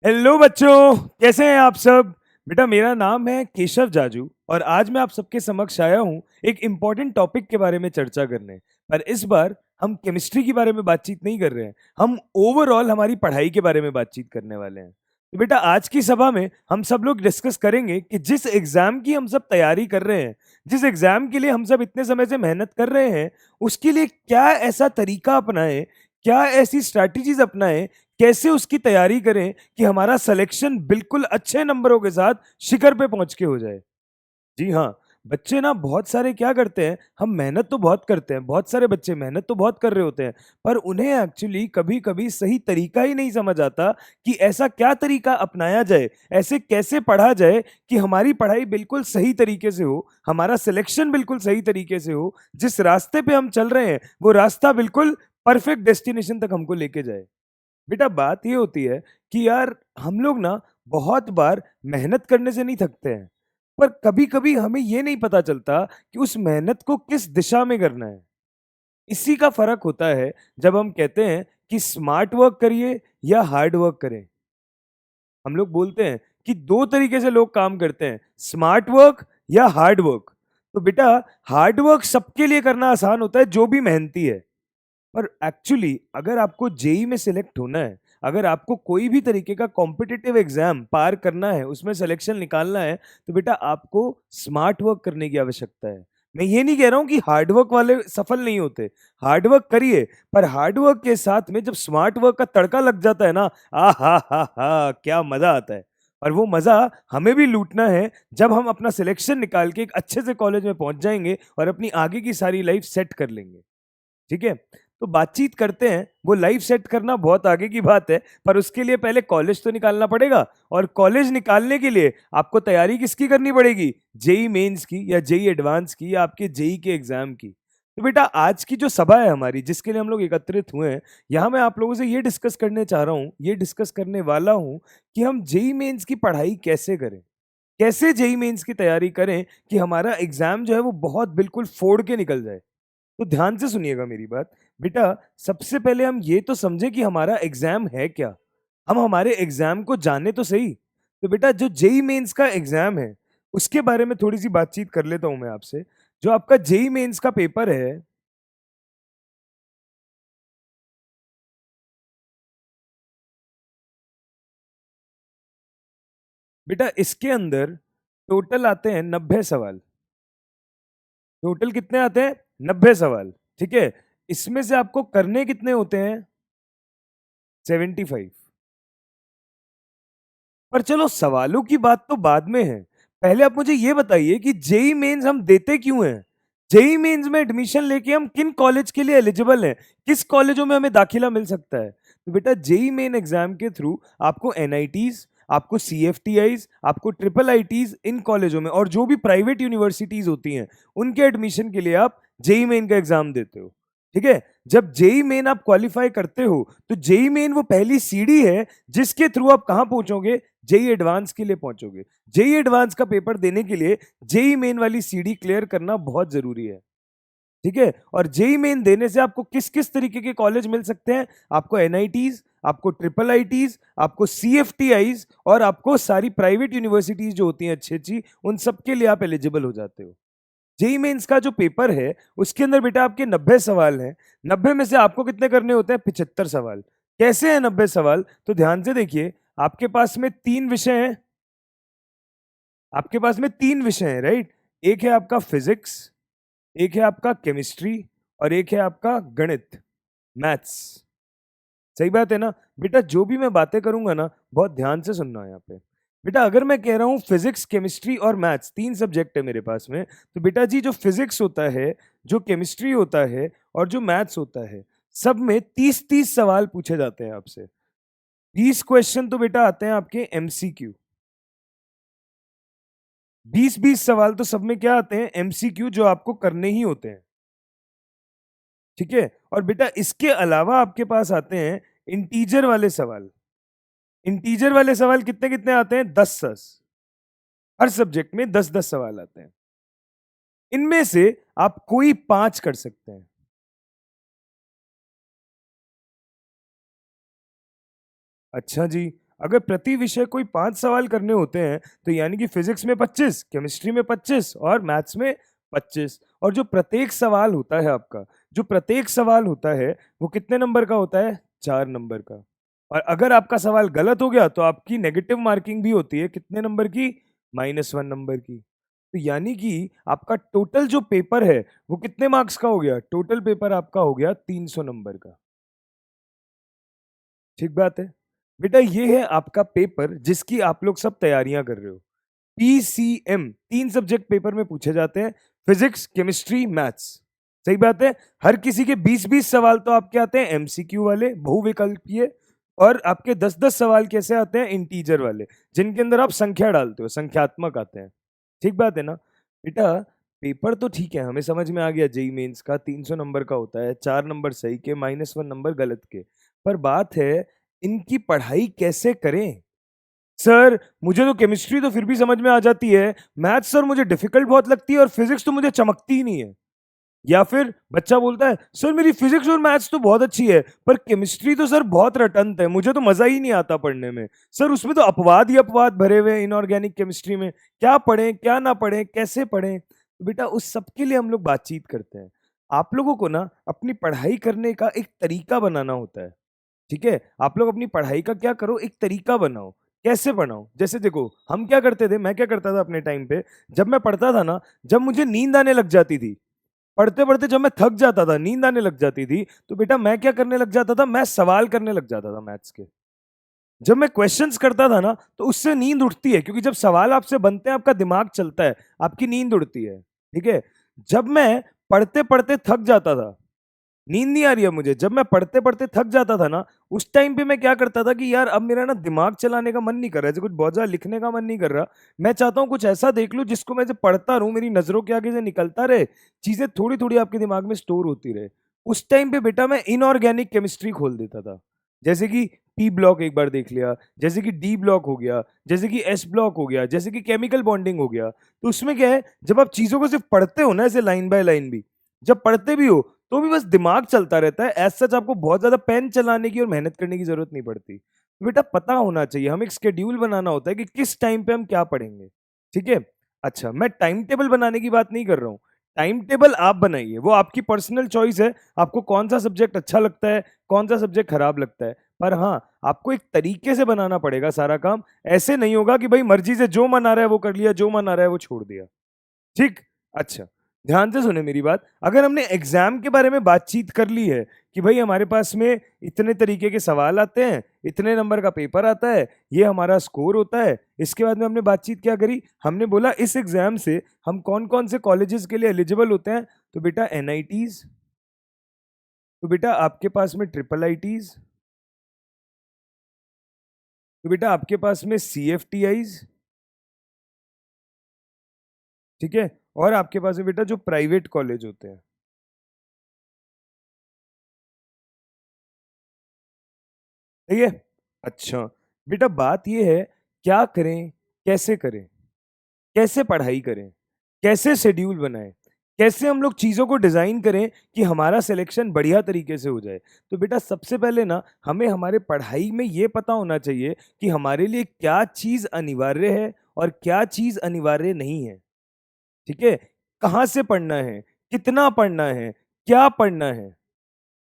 Hello बच्चों, कैसे हैं आप सब। बेटा मेरा नाम है केशव जाजू और आज मैं आप सबके समक्ष आया हूँ एक इम्पॉर्टेंट टॉपिक के बारे में चर्चा करने। पर इस बार हम केमिस्ट्री के बारे में बातचीत नहीं कर रहे हैं, हम ओवरऑल हमारी पढ़ाई के बारे में बातचीत करने वाले हैं। तो बेटा आज की सभा में हम सब लोग डिस्कस करेंगे कि जिस एग्जाम की हम सब तैयारी कर रहे हैं, जिस एग्जाम के लिए हम सब इतने समय से मेहनत कर रहे हैं, उसके लिए क्या ऐसा तरीका अपनाएं, क्या ऐसी स्ट्रैटेजीज अपनाएं, कैसे उसकी तैयारी करें कि हमारा सिलेक्शन बिल्कुल अच्छे नंबरों के साथ शिखर पे पहुंच के हो जाए। जी हाँ, बच्चे ना बहुत सारे क्या करते हैं, हम मेहनत तो बहुत करते हैं, बहुत सारे बच्चे मेहनत तो बहुत कर रहे होते हैं, पर उन्हें एक्चुअली कभी कभी सही तरीका ही नहीं समझ आता कि ऐसा क्या तरीका अपनाया जाए, ऐसे कैसे पढ़ा जाए कि हमारी पढ़ाई बिल्कुल सही तरीके से हो, हमारा सिलेक्शन बिल्कुल सही तरीके से हो, जिस रास्ते पे हम चल रहे हैं वो रास्ता बिल्कुल परफेक्ट डेस्टिनेशन तक हमको लेके जाए। बेटा बात ये होती है कि यार हम लोग ना बहुत बार मेहनत करने से नहीं थकते हैं, पर कभी कभी हमें ये नहीं पता चलता कि उस मेहनत को किस दिशा में करना है। इसी का फर्क होता है जब हम कहते हैं कि स्मार्ट वर्क करिए या हार्ड वर्क करें। हम लोग बोलते हैं कि दो तरीके से लोग काम करते हैं, स्मार्ट वर्क या हार्ड वर्क। तो बेटा हार्ड वर्क सबके लिए करना आसान होता है जो भी मेहनती है, पर एक्चुअली अगर आपको जेई में सिलेक्ट होना है, अगर आपको कोई भी तरीके का कॉम्पिटिटिव एग्जाम पार करना है, उसमें सिलेक्शन निकालना है, तो बेटा आपको स्मार्ट वर्क करने की आवश्यकता है। मैं ये नहीं कह रहा हूं कि हार्ड वर्क वाले सफल नहीं होते, हार्ड वर्क करिए, पर हार्ड वर्क के साथ में जब स्मार्ट वर्क का तड़का लग जाता है ना, आ हा क्या मजा आता है। और वो मजा हमें भी लूटना है जब हम अपना सिलेक्शन निकाल के एक अच्छे से कॉलेज में पहुंच जाएंगे और अपनी आगे की सारी लाइफ सेट कर लेंगे। ठीक है, तो बातचीत करते हैं। वो लाइफ सेट करना बहुत आगे की बात है, पर उसके लिए पहले कॉलेज तो निकालना पड़ेगा, और कॉलेज निकालने के लिए आपको तैयारी किसकी करनी पड़ेगी, जेई मेंस की या जेई एडवांस की या आपके जेई के एग्जाम की। तो बेटा आज की जो सभा है हमारी, जिसके लिए हम लोग एकत्रित हुए हैं, यहाँ मैं आप लोगों से ये डिस्कस करने चाह रहा हूँ, ये डिस्कस करने वाला हूँ कि हम जेई मेंस की पढ़ाई कैसे करें, कैसे जेई मेंस की तैयारी करें कि हमारा एग्जाम जो है वो बहुत बिल्कुल फोड़ के निकल जाए। तो ध्यान से सुनिएगा मेरी बात। बेटा सबसे पहले हम ये तो समझे कि हमारा एग्जाम है क्या, हम हमारे एग्जाम को जाने तो सही। तो बेटा जो जेई मेंस का एग्जाम है उसके बारे में थोड़ी सी बातचीत कर लेता हूं मैं आपसे। जो आपका जेई मेंस का पेपर है, बेटा इसके अंदर टोटल आते हैं 90 सवाल। टोटल कितने आते हैं, 90 सवाल। ठीक है, इसमें से आपको करने कितने होते हैं, 75। पर चलो सवालों की बात तो बाद में है, पहले आप मुझे ये बताइए कि जेई मेंस हम देते क्यों हैं। जेई मेंस में एडमिशन लेके हम किन कॉलेज के लिए एलिजिबल हैं, किस कॉलेजों में हमें दाखिला मिल सकता है। तो बेटा जेई मेन एग्जाम के थ्रू आपको एनआईटीज, आपको सीएफटीआईज, आपको ट्रिपल आईटीज, इन कॉलेजों में और जो भी प्राइवेट यूनिवर्सिटीज होती हैं उनके एडमिशन के लिए आप जेई मेन का एग्जाम देते हो। ठीक है, जब जेई मेन आप क्वालिफाई करते हो तो जेई मेन वो पहली सीढ़ी है जिसके थ्रू आप कहां पहुंचोगे, जेई एडवांस के लिए पहुंचोगे। जेई एडवांस का पेपर देने के लिए जेई मेन वाली सीढ़ी क्लियर करना बहुत जरूरी है। ठीक है, और जेई मेन देने से आपको किस किस तरीके के कॉलेज मिल सकते हैं, आपको एनआईटीज, आपको ट्रिपल आईटीज, आपको सीएफटीआईज और आपको सारी प्राइवेट यूनिवर्सिटीज जो होती हैं अच्छी अच्छी, उन सब के लिए आप एलिजिबल हो जाते हो। जेई मेंस का जो पेपर है उसके अंदर बेटा आपके 90 सवाल हैं, 90 में से आपको कितने करने होते हैं, 75 सवाल। कैसे हैं 90 सवाल, तो ध्यान से देखिए। आपके पास में तीन विषय हैं, आपके पास में तीन विषय हैं, राइट। एक है आपका फिजिक्स, एक है आपका केमिस्ट्री और एक है आपका गणित, मैथ्स। सही बात है ना। बेटा जो भी मैं बातें करूंगा ना बहुत ध्यान से सुनना है यहाँ पे। बेटा अगर मैं कह रहा हूँ फिजिक्स केमिस्ट्री और मैथ्स, तीन सब्जेक्ट है मेरे पास में, तो बेटा जी जो फिजिक्स होता है, जो केमिस्ट्री होता है और जो मैथ्स होता है, सब में 30-30 सवाल पूछे जाते हैं आपसे। 20 क्वेश्चन तो बेटा आते हैं आपके एमसीक्यू। 20-20 सवाल तो सब में क्या आते हैं, एमसीक्यू, जो आपको करने ही होते हैं। ठीक है, और बेटा इसके अलावा आपके पास आते हैं इंटीजर वाले सवाल। इंटीजर वाले सवाल कितने कितने आते हैं, 10-10। हर सब्जेक्ट में 10-10 सवाल आते हैं। इनमें से आप कोई 5 कर सकते हैं। अच्छा जी, अगर प्रति विषय कोई 5 सवाल करने होते हैं तो यानी कि फिजिक्स में 25, केमिस्ट्री में 25 और मैथ्स में 25। और जो प्रत्येक सवाल होता है आपका, जो प्रत्येक सवाल होता है वो कितने नंबर का होता है? 4 नंबर का। और अगर आपका सवाल गलत हो गया तो आपकी नेगेटिव मार्किंग भी होती है, कितने नंबर की? -1 नंबर की। तो यानी कि आपका टोटल जो पेपर है वो कितने मार्क्स का हो गया? टोटल पेपर आपका हो गया 300 नंबर का। ठीक बात है। बेटा ये है आपका पेपर जिसकी आप लोग सब तैयारियां कर रहे हो। पीसीएम 3 सब्जेक्ट पेपर में पूछे जाते हैं, फिजिक्स, केमिस्ट्री, मैथ्स। सही बात है। हर किसी के 20-20 सवाल तो आपके आते हैं एमसीक्यू वाले, बहुविकल्पीय। और आपके 10-10 सवाल कैसे आते हैं? इंटीजर वाले, जिनके अंदर आप संख्या डालते हो, संख्यात्मक आते हैं। ठीक बात है ना बेटा? पेपर तो ठीक है, हमें समझ में आ गया, जेई मेंस का 300 नंबर का होता है, 4 नंबर सही के, -1 नंबर गलत के। पर बात है इनकी पढ़ाई कैसे करें? सर मुझे तो केमिस्ट्री तो फिर भी समझ में आ जाती है, मैथ्स सर मुझे डिफिकल्ट बहुत लगती है और फिजिक्स तो मुझे चमकती ही नहीं है। या फिर बच्चा बोलता है सर मेरी फिजिक्स और मैथ्स तो बहुत अच्छी है पर केमिस्ट्री तो सर बहुत रटंत है, मुझे तो मजा ही नहीं आता पढ़ने में। सर उसमें तो अपवाद ही अपवाद भरे हुए हैं इनऑर्गेनिक केमिस्ट्री में, क्या पढ़ें क्या ना पढ़ें कैसे पढ़ें? तो बेटा उस सब के लिए हम लोग बातचीत करते हैं। आप लोगों को ना अपनी पढ़ाई करने का एक तरीका बनाना होता है। ठीक है, आप लोग अपनी पढ़ाई का क्या करो, एक तरीका बनाओ। कैसे बनाओ? जैसे देखो हम क्या करते थे, मैं क्या करता था अपने टाइम पे, जब मैं पढ़ता था ना, जब मुझे नींद आने लग जाती थी, पढ़ते पढ़ते जब मैं थक जाता था, नींद आने लग जाती थी, तो बेटा मैं क्या करने लग जाता था, मैं सवाल करने लग जाता था मैथ्स के। जब मैं क्वेश्चंस करता था ना तो उससे नींद उठती है, क्योंकि जब सवाल आपसे बनते हैं आपका दिमाग चलता है, आपकी नींद उड़ती है। ठीक है। जब मैं पढ़ते पढ़ते थक जाता था, नींद नहीं आ रही है मुझे, जब मैं पढ़ते पढ़ते थक जाता था ना, उस टाइम पे मैं क्या करता था कि यार अब मेरा ना दिमाग चलाने का मन नहीं कर रहा है, कुछ बहुत ज्यादा लिखने का मन नहीं कर रहा, मैं चाहता हूँ कुछ ऐसा देख लूं जिसको मैं जब पढ़ता रहूं मेरी नजरों के आगे से निकलता रहे, चीजें थोड़ी थोड़ी आपके दिमाग में स्टोर होती रहे। उस टाइम पे बेटा मैं इनऑर्गेनिक केमिस्ट्री खोल देता था। जैसे कि पी ब्लॉक एक बार देख लिया, जैसे कि डी ब्लॉक हो गया, जैसे कि एस ब्लॉक हो गया, जैसे कि केमिकल बॉन्डिंग हो गया। तो उसमें क्या है, जब आप चीजों को सिर्फ पढ़ते हो ना, ऐसे लाइन बाय लाइन भी जब पढ़ते भी हो तो भी बस दिमाग चलता रहता है, एज सच आपको बहुत ज्यादा पेन चलाने की और मेहनत करने की जरूरत नहीं पड़ती। तो बेटा पता होना चाहिए, हमें एक स्केड्यूल बनाना होता है कि किस टाइम पे हम क्या पढ़ेंगे। ठीक है। अच्छा मैं टाइम टेबल बनाने की बात नहीं कर रहा हूँ, टाइम टेबल आप बनाइए, वो आपकी पर्सनल चॉइस है, आपको कौन सा सब्जेक्ट अच्छा लगता है, कौन सा सब्जेक्ट खराब लगता है। पर हाँ आपको एक तरीके से बनाना पड़ेगा सारा काम। ऐसे नहीं होगा कि भाई मर्जी से जो मन आ रहा है वो कर लिया, जो मन आ रहा है वो छोड़ दिया। ठीक। अच्छा ध्यान से सुने मेरी बात, अगर हमने एग्जाम के बारे में बातचीत कर ली है कि भाई हमारे पास में इतने तरीके के सवाल आते हैं, इतने नंबर का पेपर आता है, ये हमारा स्कोर होता है, इसके बाद में हमने बातचीत क्या करी, हमने बोला इस एग्जाम से हम कौन कौन से कॉलेजेस के लिए एलिजिबल होते हैं। तो बेटा एनआईटीज, तो बेटा आपके पास में ट्रिपल आईटीज, तो बेटा आपके पास में सीएफटीआईज। ठीक है। और आपके पास में बेटा जो प्राइवेट कॉलेज होते हैं। ठीक है। अच्छा बेटा बात ये है, क्या करें, कैसे करें, कैसे पढ़ाई करें, कैसे शेड्यूल बनाएं, कैसे हम लोग चीजों को डिजाइन करें कि हमारा सिलेक्शन बढ़िया तरीके से हो जाए। तो बेटा सबसे पहले ना हमें हमारे पढ़ाई में ये पता होना चाहिए कि हमारे लिए क्या चीज अनिवार्य है और क्या चीज अनिवार्य नहीं है। ठीक है। कहाँ से पढ़ना है, कितना पढ़ना है, क्या पढ़ना है।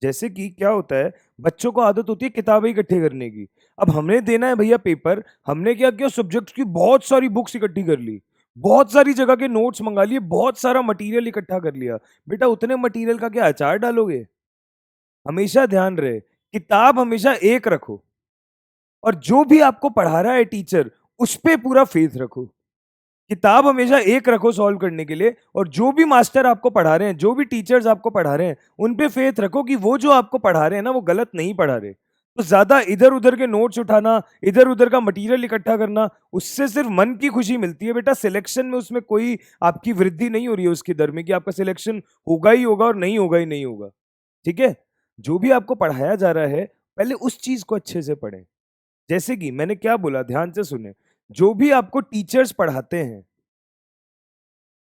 जैसे कि क्या होता है, बच्चों को आदत होती है किताबें इकट्ठे करने की। अब हमने देना है भैया पेपर, हमने क्या किया, सब्जेक्ट की बहुत सारी बुक्स इकट्ठी कर ली, बहुत सारी जगह के नोट्स मंगा लिए, बहुत सारा मटेरियल इकट्ठा कर लिया। बेटा उतने मटेरियल का क्या अचार डालोगे? हमेशा ध्यान रहे, किताब हमेशा एक रखो, और जो भी आपको पढ़ा रहा है टीचर उस पे पूरा फेथ रखो। किताब हमेशा एक रखो सॉल्व करने के लिए, और जो भी मास्टर आपको पढ़ा रहे हैं, जो भी टीचर्स आपको पढ़ा रहे हैं, उन पे फेथ रखो कि वो जो आपको पढ़ा रहे हैं ना वो गलत नहीं पढ़ा रहे। तो ज्यादा इधर उधर के नोट्स उठाना, इधर उधर का मटेरियल इकट्ठा करना, उससे सिर्फ मन की खुशी मिलती है बेटा, सिलेक्शन में उसमें कोई आपकी वृद्धि नहीं हो रही है उसकी दर में कि आपका सिलेक्शन होगा ही होगा और नहीं होगा ही नहीं होगा। ठीक है। जो भी आपको पढ़ाया जा रहा है पहले उस चीज को अच्छे से पढ़ें। जैसे कि मैंने क्या बोला, ध्यान से सुने, जो भी आपको टीचर्स पढ़ाते हैं,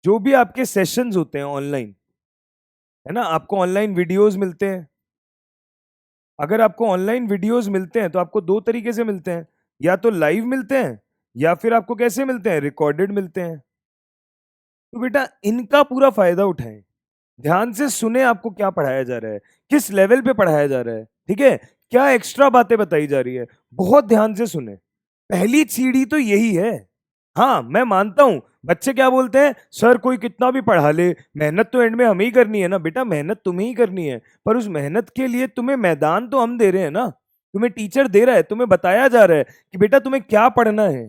जो भी आपके सेशंस होते हैं ऑनलाइन, है ना, आपको ऑनलाइन वीडियोस मिलते हैं। अगर आपको ऑनलाइन वीडियोस मिलते हैं तो आपको दो तरीके से मिलते हैं। या तो लाइव मिलते हैं या फिर आपको कैसे मिलते हैं, रिकॉर्डेड मिलते हैं। तो बेटा इनका पूरा फायदा उठाएं, ध्यान से सुने आपको क्या पढ़ाया जा रहा है, किस लेवल पे पढ़ाया जा रहा है, ठीक है, क्या एक्स्ट्रा बातें बताई जा रही है, बहुत ध्यान से सुने। पहली सीढ़ी तो यही है। हाँ मैं मानता हूं बच्चे क्या बोलते हैं, सर कोई कितना भी पढ़ा ले, मेहनत तो एंड में हमें ही करनी है ना। बेटा मेहनत तुम्हें ही करनी है, पर उस मेहनत के लिए तुम्हें मैदान तो हम दे रहे हैं ना, तुम्हें टीचर दे रहा है, तुम्हें बताया जा रहा है कि बेटा तुम्हें क्या पढ़ना है,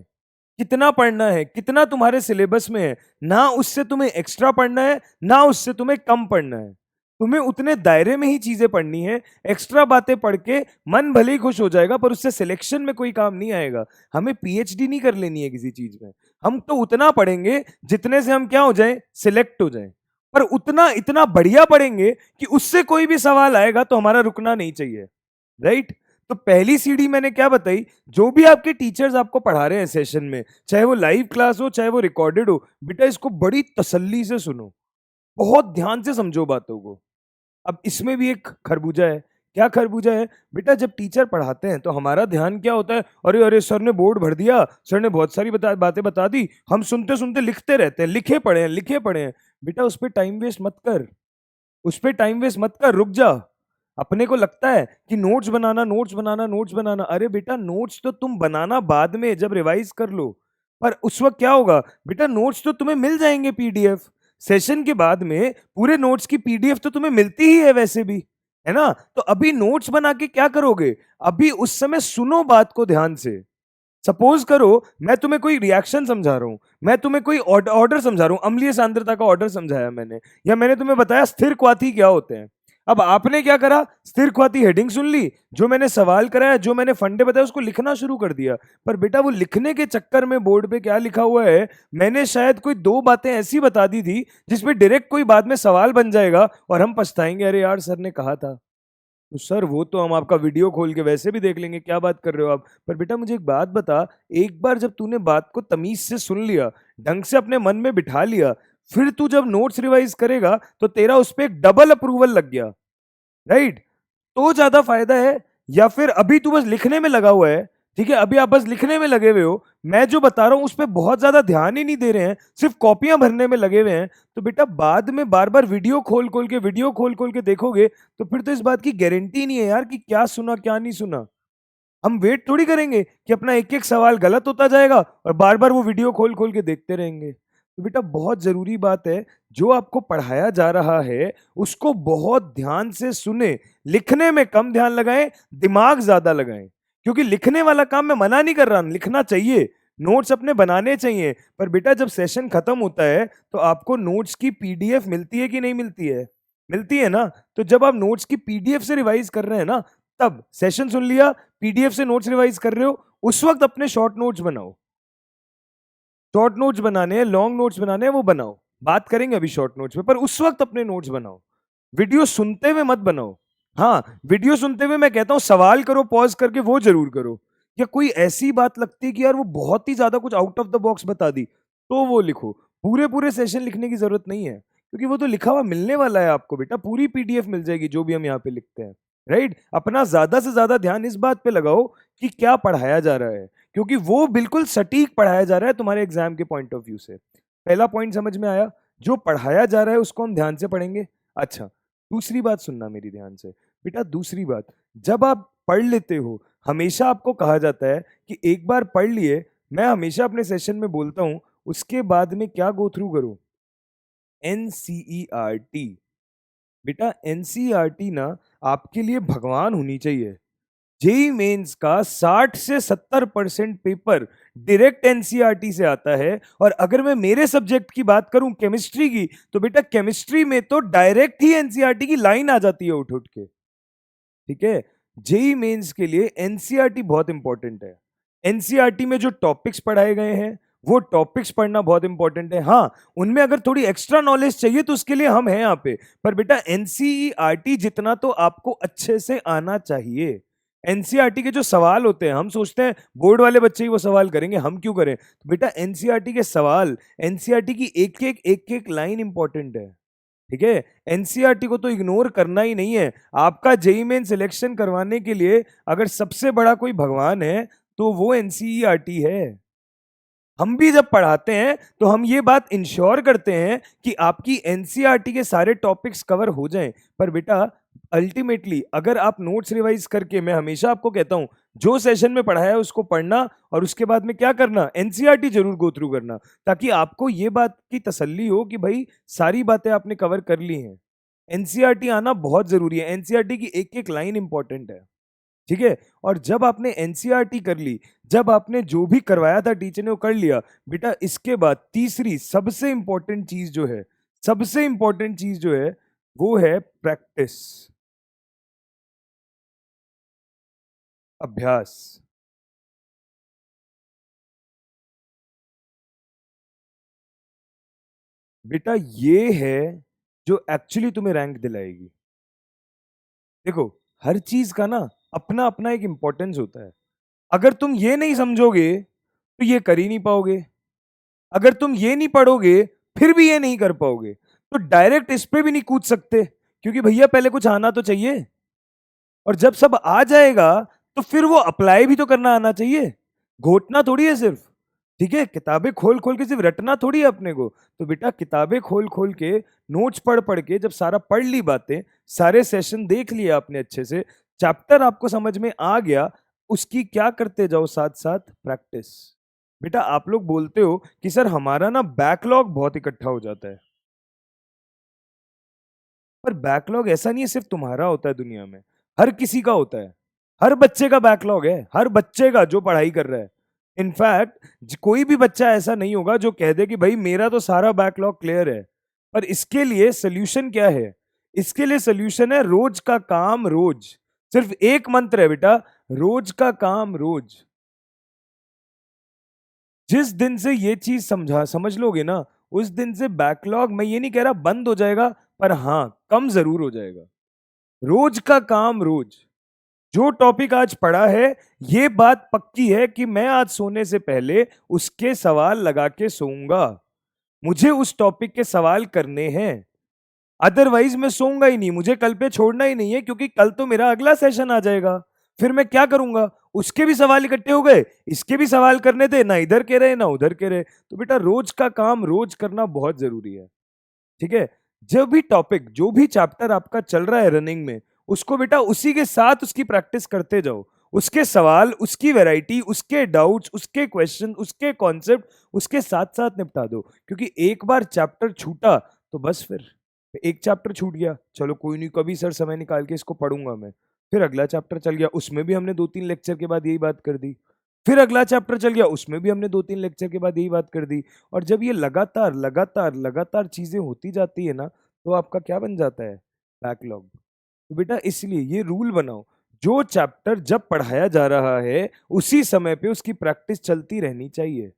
कितना पढ़ना है, कितना तुम्हारे सिलेबस में है। ना उससे तुम्हें एक्स्ट्रा पढ़ना है, ना उससे तुम्हें कम पढ़ना है, तुम्हें उतने दायरे में ही चीजें पढ़नी है। एक्स्ट्रा बातें पढ़ के मन भले ही खुश हो जाएगा, पर उससे सिलेक्शन में कोई काम नहीं आएगा। हमें पीएचडी नहीं कर लेनी है किसी चीज में, हम तो उतना पढ़ेंगे जितने से हम क्या हो जाएं, सिलेक्ट हो जाएं। पर उतना इतना बढ़िया पढ़ेंगे कि उससे कोई भी सवाल आएगा तो हमारा रुकना नहीं चाहिए, राइट। तो पहली सीढ़ी मैंने क्या बताई, जो भी आपके टीचर्स आपको पढ़ा रहे हैं सेशन में, चाहे वो लाइव क्लास हो चाहे वो रिकॉर्डेड हो, बेटा इसको बड़ी तसल्ली से सुनो, बहुत ध्यान से समझो बातों को। अब इसमें भी एक खरबूजा है। क्या खरबूजा है, बेटा जब टीचर पढ़ाते हैं तो हमारा ध्यान क्या होता है, अरे अरे सर ने बोर्ड भर दिया, सर ने बहुत सारी बातें बता दी, हम सुनते सुनते लिखते रहते हैं, लिखे पढ़े हैं लिखे पढ़े हैं। बेटा उस पर टाइम वेस्ट मत कर, उस पर टाइम वेस्ट मत कर, रुक जा। अपने को लगता है कि नोट्स बनाना नोट्स बनाना नोट्स बनाना, अरे बेटा नोट्स तो तुम बनाना बाद में जब रिवाइज कर लो। पर उस वक्त क्या होगा बेटा, नोट्स तो तुम्हें मिल जाएंगे पीडीएफ, सेशन के बाद में पूरे नोट्स की पीडीएफ तो तुम्हें मिलती ही है वैसे भी, है ना। तो अभी नोट्स बना के क्या करोगे, अभी उस समय सुनो बात को ध्यान से। सपोज करो मैं तुम्हें कोई रिएक्शन समझा रहा हूं, मैं तुम्हें कोई ऑर्डर समझा रहा हूं, अम्लीय सांद्रता का ऑर्डर समझाया मैंने, या मैंने तुम्हें बताया स्थिर क्वाथी क्या होते हैं। अब आपने क्या करा, स्थिर क्वाथी हेडिंग सुन ली, जो मैंने सवाल कराया, जो मैंने फंडे बताया उसको लिखना शुरू कर दिया। पर बेटा वो लिखने के चक्कर में बोर्ड पे क्या लिखा हुआ है, मैंने शायद कोई दो बातें ऐसी बता दी थी जिसपे डायरेक्ट कोई बाद में सवाल बन जाएगा और हम पछताएंगे, अरे यार सर ने कहा था। तो सर वो तो हम आपका वीडियो खोल के वैसे भी देख लेंगे, क्या बात कर रहे हो आप। पर बेटा मुझे एक बात बता, एक बार जब तूने बात को तमीज से सुन लिया, ढंग से अपने मन में बिठा लिया, फिर तू जब नोट्स रिवाइज करेगा तो तेरा उस पर एक डबल अप्रूवल लग गया, राइट। तो ज्यादा फायदा है, या फिर अभी तू बस लिखने में लगा हुआ है, ठीक है, अभी आप बस लिखने में लगे हुए हो, मैं जो बता रहा हूं उस पर बहुत ज्यादा ध्यान ही नहीं दे रहे हैं, सिर्फ कॉपियां भरने में लगे हुए हैं, तो बेटा बाद में बार बार वीडियो खोल खोल के देखोगे तो फिर तो इस बात की गारंटी नहीं है यार कि क्या सुना क्या नहीं सुना। हम वेट थोड़ी करेंगे कि अपना एक एक सवाल गलत होता जाएगा और बार बार वो वीडियो खोल खोल के देखते रहेंगे। तो बेटा बहुत जरूरी बात है, जो आपको पढ़ाया जा रहा है उसको बहुत ध्यान से सुने, लिखने में कम ध्यान लगाएं, दिमाग ज्यादा लगाएं। क्योंकि लिखने वाला काम मैं मना नहीं कर रहा, लिखना चाहिए, नोट्स अपने बनाने चाहिए, पर बेटा जब सेशन खत्म होता है तो आपको नोट्स की पीडीएफ मिलती है कि नहीं मिलती है, मिलती है ना। तो जब आप नोट्स की पीडीएफ से रिवाइज कर रहे हैं ना, तब सेशन सुन लिया, पीडीएफ से नोट्स रिवाइज कर रहे हो, उस वक्त अपने शॉर्ट नोट्स बनाओ। शॉर्ट नोट्स बनाने हैं, लॉन्ग नोट्स बनाने हैं, वो बनाओ, बात करेंगे अभी शॉर्ट नोट्स पे, पर उस वक्त अपने नोट्स बनाओ, वीडियो सुनते हुए मत बनाओ। हाँ वीडियो सुनते हुए मैं कहता हूं सवाल करो, पॉज करके वो जरूर करो, या कोई ऐसी बात लगती है कि यार वो बहुत ही ज्यादा कुछ आउट ऑफ द बॉक्स बता दी, तो वो लिखो। पूरे पूरे सेशन लिखने की जरूरत नहीं है, क्योंकि वो तो लिखा हुआ मिलने वाला है आपको, बेटा पूरी पीडीएफ मिल जाएगी जो भी हम यहाँ पे लिखते हैं, राइट। अपना ज्यादा से ज्यादा ध्यान इस बात पे लगाओ कि क्या पढ़ाया जा रहा है, क्योंकि वो बिल्कुल सटीक पढ़ाया जा रहा है तुम्हारे एग्जाम के पॉइंट ऑफ व्यू से। पहला पॉइंट समझ में आया, जो पढ़ाया जा रहा है उसको हम ध्यान से पढ़ेंगे। अच्छा दूसरी बात सुनना मेरी ध्यान से, बेटा दूसरी बात, जब आप पढ़ लेते हो, हमेशा आपको कहा जाता है कि एक बार पढ़ लिए, मैं हमेशा अपने सेशन में बोलता हूं उसके बाद में क्या गो थ्रू करो, एनसीईआरटी। बेटा एनसीईआरटी ना आपके लिए भगवान होनी चाहिए। जेई मेंस का 60 से 70% पेपर डायरेक्ट एनसीईआरटी से आता है, और अगर मैं मेरे सब्जेक्ट की बात करूं केमिस्ट्री की, तो बेटा केमिस्ट्री में तो डायरेक्ट ही एनसीईआरटी की लाइन आ जाती है उठ उठ के, ठीक है। जेई मेंस के लिए एनसीईआरटी बहुत इंपॉर्टेंट है। एनसीईआरटी में जो टॉपिक्स पढ़ाए गए हैं वो टॉपिक्स पढ़ना बहुत इंपॉर्टेंट है। हाँ उनमें अगर थोड़ी एक्स्ट्रा नॉलेज चाहिए तो उसके लिए हम हैं यहाँ पे, पर बेटा एनसीईआरटी जितना तो आपको अच्छे से आना चाहिए। एनसीईआरटी के जो सवाल होते हैं, हम सोचते हैं बोर्ड वाले बच्चे ही वो सवाल करेंगे, हम क्यों करें, तो बेटा एनसीईआरटी के सवाल, एनसीईआरटी की एक एक लाइन इंपॉर्टेंट है, ठीक है। एनसीईआरटी को तो इग्नोर करना ही नहीं है। आपका जेई मेन सिलेक्शन करवाने के लिए अगर सबसे बड़ा कोई भगवान है तो वो एनसीईआरटी है। हम भी जब पढ़ाते हैं तो हम ये बात इंश्योर करते हैं कि आपकी एनसीईआरटी के सारे टॉपिक्स कवर हो जाएं। पर बेटा अल्टीमेटली अगर आप नोट्स रिवाइज करके, मैं हमेशा आपको कहता हूं, जो सेशन में पढ़ाया है उसको पढ़ना और उसके बाद में क्या करना, एनसीईआरटी जरूर गो थ्रू करना, ताकि आपको ये बात की तसल्ली हो कि भाई सारी बातें आपने कवर कर ली हैं। एनसीईआरटी आना बहुत जरूरी है, एनसीईआरटी की एक एक लाइन इंपॉर्टेंट है। ठीक है। और जब आपने एनसीईआरटी कर ली, जब आपने जो भी करवाया था टीचर ने वो कर लिया, बेटा इसके बाद तीसरी सबसे इंपॉर्टेंट चीज जो है, सबसे इंपॉर्टेंट चीज जो है वो है प्रैक्टिस, अभ्यास। बेटा ये है जो एक्चुअली तुम्हें रैंक दिलाएगी। देखो, हर चीज का ना अपना अपना एक इंपॉर्टेंस होता है। अगर तुम ये नहीं समझोगे तो ये कर ही नहीं पाओगे। अगर तुम ये नहीं पढ़ोगे फिर भी ये नहीं कर पाओगे। तो डायरेक्ट इस पे भी नहीं कूद सकते, क्योंकि भैया पहले कुछ आना तो चाहिए। और जब सब आ जाएगा तो फिर वो अप्लाई भी तो करना आना चाहिए। घोटना थोड़ी है सिर्फ। ठीक है, किताबें खोल खोल के सिर्फ रटना थोड़ी है अपने को। तो बेटा किताबें खोल खोल के, नोट्स पढ़ पढ़ के, जब सारा पढ़ ली बातें, सारे सेशन देख लिए आपने अच्छे से, चैप्टर आपको समझ में आ गया, उसकी क्या करते जाओ, साथ साथ प्रैक्टिस। बेटा आप लोग बोलते हो कि सर हमारा ना बैकलॉग बहुत इकट्ठा हो जाता है। पर बैकलॉग ऐसा नहीं है सिर्फ तुम्हारा होता है, दुनिया में हर किसी का होता है। हर बच्चे का बैकलॉग है, हर बच्चे का जो पढ़ाई कर रहा है। इनफैक्ट कोई भी बच्चा ऐसा नहीं होगा जो कह दे कि भाई मेरा तो सारा बैकलॉग क्लियर है। पर इसके लिए सोल्यूशन क्या है? इसके लिए सोल्यूशन है रोज का काम रोज। सिर्फ एक मंत्र है बेटा, रोज का काम रोज। जिस दिन से ये चीज समझ लोगे ना, उस दिन से बैकलॉग, मैं ये नहीं कह रहा बंद हो जाएगा, पर हाँ कम जरूर हो जाएगा। रोज का काम रोज। जो टॉपिक आज पढ़ा है, ये बात पक्की है कि मैं आज सोने से पहले उसके सवाल लगा के सोऊंगा। मुझे उस टॉपिक के सवाल करने हैं, अदरवाइज मैं सोऊंगा ही नहीं। मुझे कल पे छोड़ना ही नहीं है, क्योंकि कल तो मेरा अगला सेशन आ जाएगा। फिर मैं क्या करूंगा? उसके भी सवाल इकट्ठे हो गए, इसके भी सवाल करने थे, ना इधर के रहे ना उधर के रहे। तो बेटा रोज का काम रोज करना बहुत जरूरी है। ठीक है। जब भी टॉपिक, जो भी चैप्टर आपका चल रहा है रनिंग में, उसको बेटा उसी के साथ उसकी प्रैक्टिस करते जाओ। उसके सवाल, उसकी वैरायटी, उसके डाउट्स, उसके क्वेश्चन, उसके कॉन्सेप्ट उसके साथ साथ निपटा दो। क्योंकि एक बार चैप्टर छूटा तो बस फिर एक चैप्टर छूट गया, चलो कोई नहीं, कभी सर समय निकाल के इसको पढ़ूंगा मैं। फिर अगला चैप्टर चल गया, उसमें भी हमने 2-3 लेक्चर के बाद यही बात कर दी। फिर अगला चैप्टर चल गया, उसमें भी हमने 2-3 लेक्चर के बाद यही बात कर दी। और जब ये लगातार लगातार लगातार चीजें होती जाती है ना, तो आपका क्या बन जाता है? बैकलॉग। तो बेटा इसलिए ये रूल बनाओ, जो चैप्टर जब पढ़ाया जा रहा है उसी समय पे उसकी प्रैक्टिस चलती रहनी चाहिए।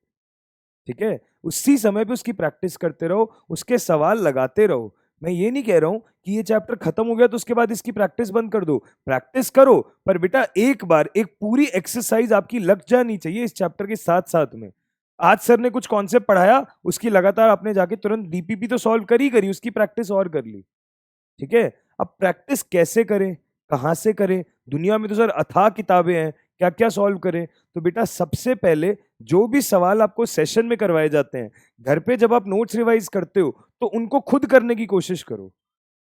ठीक है, उसी समय पे उसकी प्रैक्टिस करते रहो, उसके सवाल लगाते रहो। मैं ये नहीं कह रहा हूं कि ये चैप्टर खत्म हो गया तो उसके बाद इसकी प्रैक्टिस बंद कर दो। प्रैक्टिस करो, पर बेटा एक बार एक पूरी एक्सरसाइज आपकी लग जानी चाहिए इस चैप्टर के साथ साथ में। आज सर ने कुछ कॉन्सेप्ट पढ़ाया, उसकी लगातार आपने जाके तुरंत डीपीपी तो सॉल्व करी, उसकी प्रैक्टिस और कर ली। ठीक है। अब प्रैक्टिस कैसे करें, कहां से करें? दुनिया में तो सर अथाह किताबें हैं, क्या क्या सॉल्व करें? तो बेटा सबसे पहले जो भी सवाल आपको सेशन में करवाए जाते हैं, घर पे जब आप नोट्स रिवाइज करते हो तो उनको खुद करने की कोशिश करो।